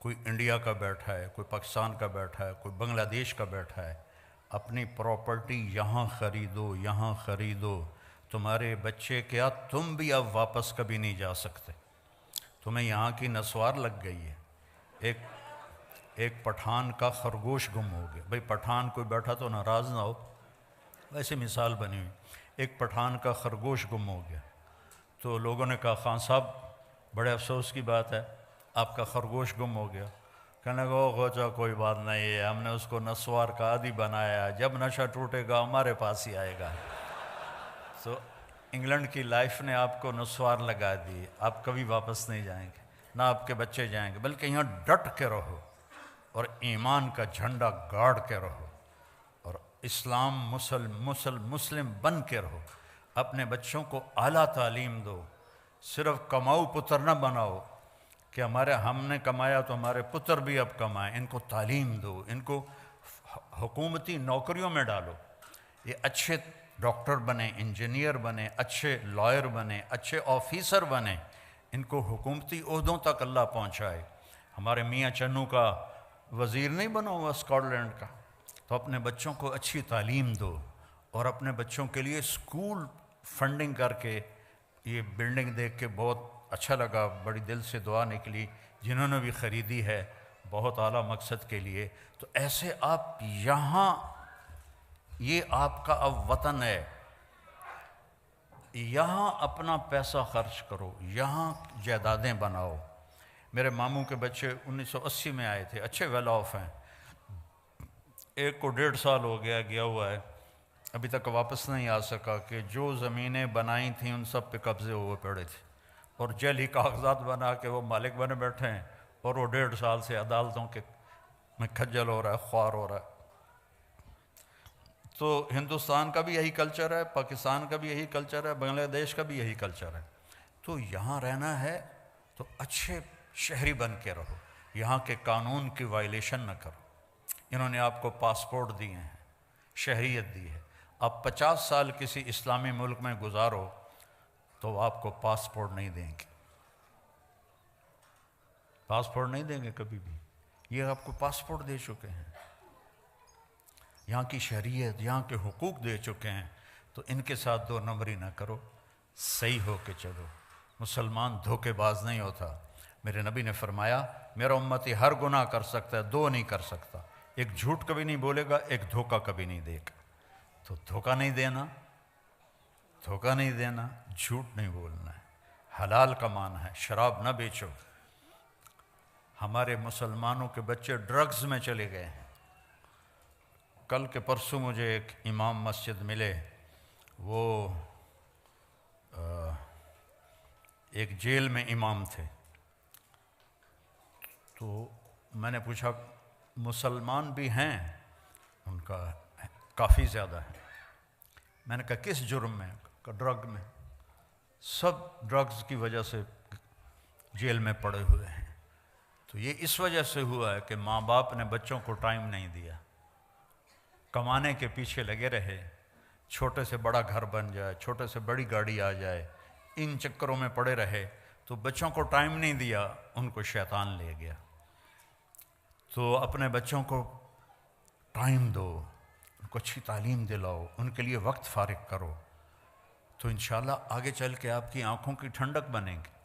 کوئی انڈیا کا بیٹھا ہے، کوئی پاکستان کا بیٹھا ہے، کوئی بنگلہ دیش کا بیٹھا ہے، اپنی پراپرٹی یہاں خریدو، یہاں خریدو. تمہارے بچے کیا تم بھی اب واپس کبھی نہیں جا سکتے. تمہیں یہاں کی نسوار لگ گئی ہے. ایک پٹھان کا خرگوش گم ہو گیا. بھئی پٹھان کوئی بیٹھا تو ناراض نہ ہو، ویسے مثال بنی ہوئی. ایک پٹھان کا خرگوش گم ہو گیا. تو لوگوں نے کہا خان صاحب بڑے افسوس کی بات ہے، آپ کا خرگوش گم ہو گیا. کہنے کو خوچا کوئی بات نہیں ہے، ہم نے اس کو نسوار کا عادی بنایا، جب نشہ ٹوٹے گا ہمارے پاس ہی آئے گا. تو انگلینڈ کی لائف نے آپ کو نسوار لگا دی، آپ کبھی واپس نہیں جائیں گے، نہ آپ کے بچے جائیں گے، بلکہ یہاں ڈٹ کے رہو اور ایمان کا جھنڈا گاڑ کے رہو اور اسلام مسلم بن کے رہو. اپنے بچوں کو اعلیٰ تعلیم دو. صرف کماؤ پتر نہ بناؤ کہ ہم نے کمایا تو ہمارے پتر بھی اب کمائیں. ان کو تعلیم دو، ان کو حکومتی نوکریوں میں ڈالو. یہ اچھے ڈاکٹر بنیں، انجینئر بنیں، اچھے لائر بنیں، اچھے آفیسر بنیں. ان کو حکومتی عہدوں تک اللہ پہنچائے. ہمارے میاں چنو کا وزیر نہیں بنا ہوا اسکاٹ لینڈ کا. تو اپنے بچوں کو اچھی تعلیم دو اور اپنے بچوں کے لیے اسکول فنڈنگ کر کے. یہ بلڈنگ دیکھ کے بہت اچھا لگا، بڑی دل سے دعا نکلی جنہوں نے بھی خریدی ہے، بہت اعلیٰ مقصد کے لیے. تو ایسے آپ یہاں، یہ آپ کا اب وطن ہے، یہاں اپنا پیسہ خرچ کرو، یہاں جائیدادیں بناؤ. میرے ماموں کے بچے 1980 میں آئے تھے، اچھے ویل آف ہیں. ایک کو 1.5 سال ہو گیا ہوا ہے، ابھی تک واپس نہیں آ سکا کہ جو زمینیں بنائی تھیں ان سب پہ قبضے ہوئے پڑے تھے اور جعلی کاغذات بنا کے وہ مالک بنے بیٹھے ہیں اور وہ 1.5 سال سے عدالتوں کے میں کھجل ہو رہا ہے، خوار ہو رہا ہے. تو ہندوستان کا بھی یہی کلچر ہے، پاکستان کا بھی یہی کلچر ہے، بنگلہ دیش کا بھی یہی کلچر ہے. تو یہاں رہنا ہے تو اچھے شہری بن کے رہو، یہاں کے قانون کی وائلیشن نہ کرو. انہوں نے آپ کو پاسپورٹ دیے ہیں، شہریت دی ہے. آپ 50 سال کسی اسلامی ملک میں گزارو تو آپ کو پاسپورٹ نہیں دیں گے، پاسپورٹ نہیں دیں گے کبھی بھی. یہ آپ کو پاسپورٹ دے چکے ہیں، یہاں کی شہریت، یہاں کے حقوق دے چکے ہیں، تو ان کے ساتھ دو نمبری نہ کرو، صحیح ہو کے چلو۔ مسلمان دھوکے باز نہیں ہوتا۔ میرے نبی نے فرمایا میرا امتی ہر گناہ کر سکتا ہے، دو نہیں کر سکتا، ایک جھوٹ کبھی نہیں بولے گا، ایک دھوکہ کبھی نہیں دے گا۔ تو دھوکہ نہیں دینا، دھوکہ نہیں دینا، جھوٹ نہیں بولنا ہے، حلال کمانا ہے، شراب نہ بیچو۔ ہمارے مسلمانوں کے بچے ڈرگز میں چلے گئے ہیں۔ کل کے پرسوں مجھے ایک امام مسجد ملے، وہ ایک جیل میں امام تھے، تو میں نے پوچھا مسلمان بھی ہیں؟ ان کا کافی زیادہ ہے۔ میں نے کہا کس جرم میں؟ کہا ڈرگ میں، سب ڈرگز کی وجہ سے جیل میں پڑے ہوئے ہیں۔ تو یہ اس وجہ سے ہوا ہے کہ ماں باپ نے بچوں کو ٹائم نہیں دیا، کمانے کے پیچھے لگے رہے، چھوٹے سے بڑا گھر بن جائے، چھوٹے سے بڑی گاڑی آ جائے، ان چکروں میں پڑے رہے، تو بچوں کو ٹائم نہیں دیا، ان کو شیطان لے گیا۔ تو اپنے بچوں کو ٹائم دو، ان کو اچھی تعلیم دلاؤ، ان کے لیے وقت فارغ کرو، تو انشاءاللہ آگے چل کے آپ کی آنکھوں کی ٹھنڈک بنیں گی۔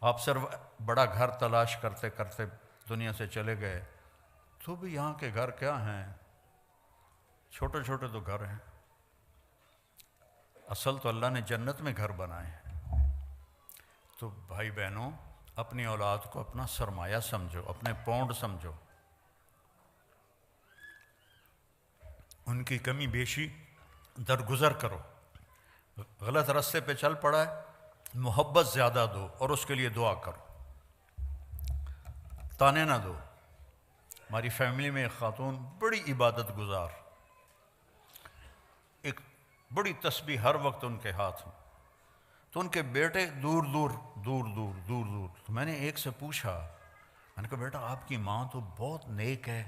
آپ صرف بڑا گھر تلاش کرتے کرتے دنیا سے چلے گئے، تو بھی یہاں کے گھر کیا ہیں، چھوٹے چھوٹے تو گھر ہیں، اصل تو اللہ نے جنت میں گھر بنائے ہیں۔ تو بھائی بہنوں، اپنی اولاد کو اپنا سرمایہ سمجھو، اپنے پونڈ سمجھو، ان کی کمی بیشی درگزر کرو۔ غلط راستے پہ چل پڑا ہے، محبت زیادہ دو اور اس کے لیے دعا کرو، تانے نہ دو۔ ہماری فیملی میں ایک خاتون بڑی عبادت گزار، ایک بڑی تسبیح ہر وقت ان کے ہاتھ میں، تو ان کے بیٹے دور دور دور دور دور دور۔ تو میں نے ایک سے پوچھا، میں نے کہا بیٹا آپ کی ماں تو بہت نیک ہے،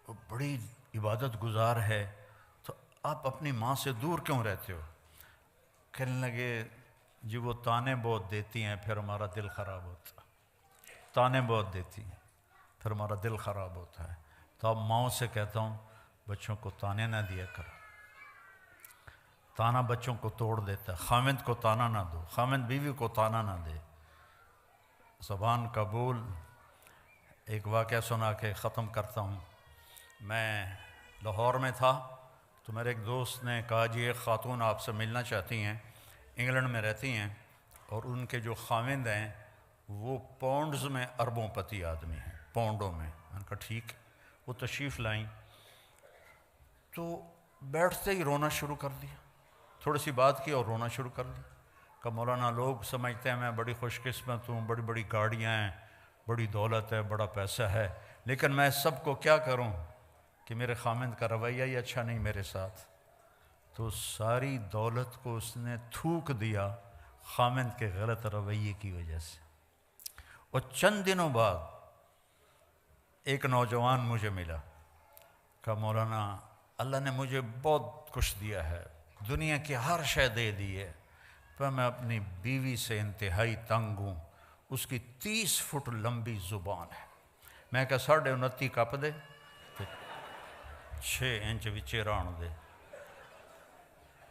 وہ بڑی عبادت گزار ہے، تو آپ اپنی ماں سے دور کیوں رہتے ہو؟ کہنے لگے جی وہ تانے بہت دیتی ہیں، پھر ہمارا دل خراب ہوتا ہے، تانے بہت دیتی ہیں پھر ہمارا دل خراب ہوتا ہے۔ تو اب ماؤں سے کہتا ہوں بچوں کو تانے نہ دیا کرو، تانا بچوں کو توڑ دیتا ہے۔ خامند کو تانا نہ دو، خامند بیوی کو تانا نہ دے۔ زبان کا بول۔ ایک واقعہ سنا کے ختم کرتا ہوں۔ میں لاہور میں تھا، تو میرے ایک دوست نے کہا جی ایک خاتون آپ سے ملنا چاہتی ہیں، انگلینڈ میں رہتی ہیں، اور ان کے جو خامند ہیں وہ پاؤنڈز میں اربوں پتی آدمی ہیں، پاؤنڈوں میں۔ میں نے کہا ٹھیک۔ وہ تشریف لائیں تو بیٹھتے ہی رونا شروع کر دیا، تھوڑی سی بات کی اور رونا شروع کر دیا۔ کہ مولانا لوگ سمجھتے ہیں میں بڑی خوش قسمت ہوں، بڑی بڑی گاڑیاں ہیں، بڑی دولت ہے، بڑا پیسہ ہے، لیکن میں سب کو کیا کروں کہ میرے خامند کا رویہ ہی اچھا نہیں میرے ساتھ۔ تو ساری دولت کو اس نے تھوک دیا خامند کے غلط رویے کی وجہ سے۔ اور چند دنوں بعد ایک نوجوان مجھے ملا، کہا مولانا اللہ نے مجھے بہت کچھ دیا ہے، دنیا کی ہر شے دے دی ہے، پر میں اپنی بیوی سے انتہائی تنگ ہوں، اس کی 30 فٹ لمبی زبان ہے۔ میں کہا 29.5 کپ دے، 6 انچ وچے ران دے۔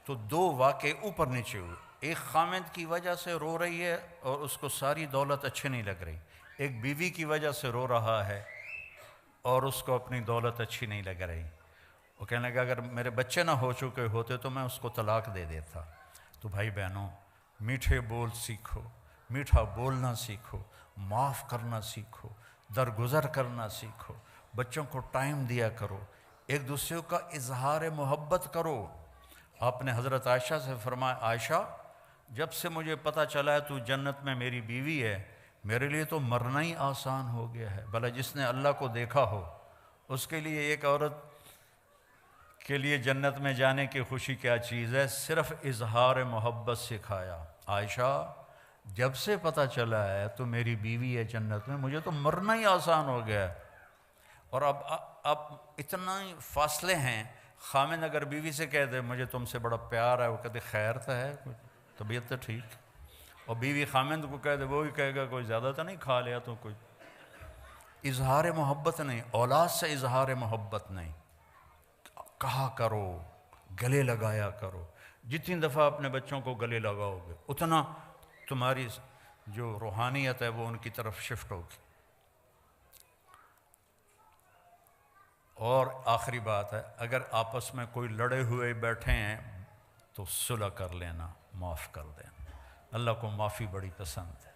تو دو واقعے اوپر نیچے ہوئے، ایک خامند کی وجہ سے رو رہی ہے اور اس کو ساری دولت اچھی نہیں لگ رہی، ایک بیوی کی وجہ سے رو رہا ہے اور اس کو اپنی دولت اچھی نہیں لگ رہی۔ وہ کہنے لگا اگر میرے بچے نہ ہو چکے ہوتے تو میں اس کو طلاق دے دیتا۔ تو بھائی بہنوں، میٹھے بول سیکھو، میٹھا بولنا سیکھو، معاف کرنا سیکھو، درگزر کرنا سیکھو، بچوں کو ٹائم دیا کرو، ایک دوسرے کا اظہار محبت کرو۔ آپ نے حضرت عائشہ سے فرمایا عائشہ جب سے مجھے پتہ چلا ہے تو جنت میں میری بیوی ہے، میرے لیے تو مرنا ہی آسان ہو گیا ہے۔ بھلا جس نے اللہ کو دیکھا ہو اس کے لیے ایک عورت کے لیے جنت میں جانے کی خوشی کیا چیز ہے؟ صرف اظہار محبت سکھایا۔ عائشہ جب سے پتہ چلا ہے تو میری بیوی ہے جنت میں، مجھے تو مرنا ہی آسان ہو گیا ہے۔ اور اب اتنا ہی فاصلے ہیں، خامند اگر بیوی سے کہہ دے مجھے تم سے بڑا پیار ہے، وہ کہتے خیر تو ہے، طبیعت تو ٹھیک، اور بیوی خامند کو کہہ دے وہ بھی کہے گا کوئی زیادہ تو نہیں کھا لیا تو کوئی۔ اظہار محبت نہیں، اولاد سے اظہار محبت نہیں، کہا کرو، گلے لگایا کرو۔ جتنی دفعہ اپنے بچوں کو گلے لگاؤ گے اتنا تمہاری جو روحانیت ہے وہ ان کی طرف شفٹ ہوگی۔ اور آخری بات ہے، اگر آپس میں کوئی لڑے ہوئے بیٹھے ہیں تو صلح کر لینا، معاف کر دینا۔ اللہ کو معافی بڑی پسند ہے،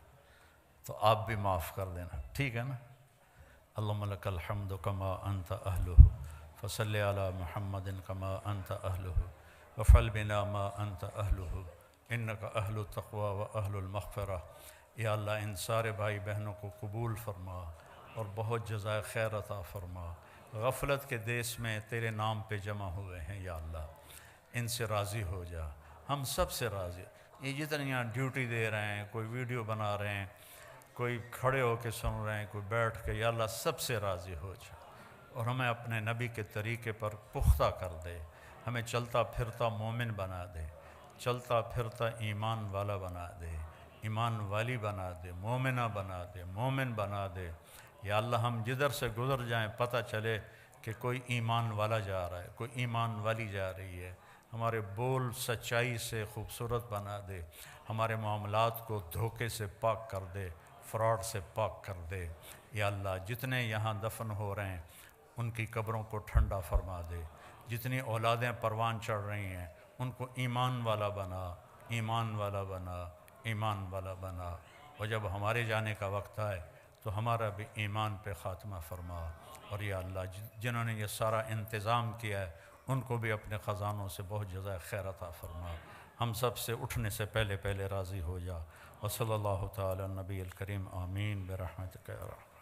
تو آپ بھی معاف کر دینا، ٹھیک ہے نا؟ اللہم لک الحمد کما انت اہلہ فصلی علی محمد کما انت اہلہ وفعل بنا ما انت اہلہ انک اہل التقوی و اہل المغفرہ۔ یا اللہ ان سارے بھائی بہنوں کو قبول فرما اور بہت جزائے خیر عطا فرما۔ غفلت کے دیس میں تیرے نام پہ جمع ہوئے ہیں یا اللہ، ان سے راضی ہو جا، ہم سب سے راضی۔ یہ جتنے یہاں ڈیوٹی دے رہے ہیں، کوئی ویڈیو بنا رہے ہیں، کوئی کھڑے ہو کے سن رہے ہیں، کوئی بیٹھ کے، یا اللہ سب سے راضی ہو جا اور ہمیں اپنے نبی کے طریقے پر پختہ کر دے، ہمیں چلتا پھرتا مومن بنا دے، چلتا پھرتا ایمان والا بنا دے، ایمان والی بنا دے، مومنہ بنا دے، مومن بنا دے۔ یا اللہ ہم جدھر سے گزر جائیں پتہ چلے کہ کوئی ایمان والا جا رہا ہے، کوئی ایمان والی جا رہی ہے۔ ہمارے بول سچائی سے خوبصورت بنا دے، ہمارے معاملات کو دھوکے سے پاک کر دے، فراڈ سے پاک کر دے۔ یا اللہ جتنے یہاں دفن ہو رہے ہیں ان کی قبروں کو ٹھنڈا فرما دے، جتنی اولادیں پروان چڑھ رہی ہیں ان کو ایمان والا بنا، ایمان والا بنا، ایمان والا بنا۔ اور جب ہمارے جانے کا وقت آئے تو ہمارا بھی ایمان پہ خاتمہ فرما۔ اور یا اللہ جنہوں نے یہ سارا انتظام کیا ہے ان کو بھی اپنے خزانوں سے بہت جزائے خیر عطا فرما۔ ہم سب سے اٹھنے سے پہلے راضی ہو جا۔ وصلی اللہ تعالی النبی الکریم، آمین برحمتک یا رحمت۔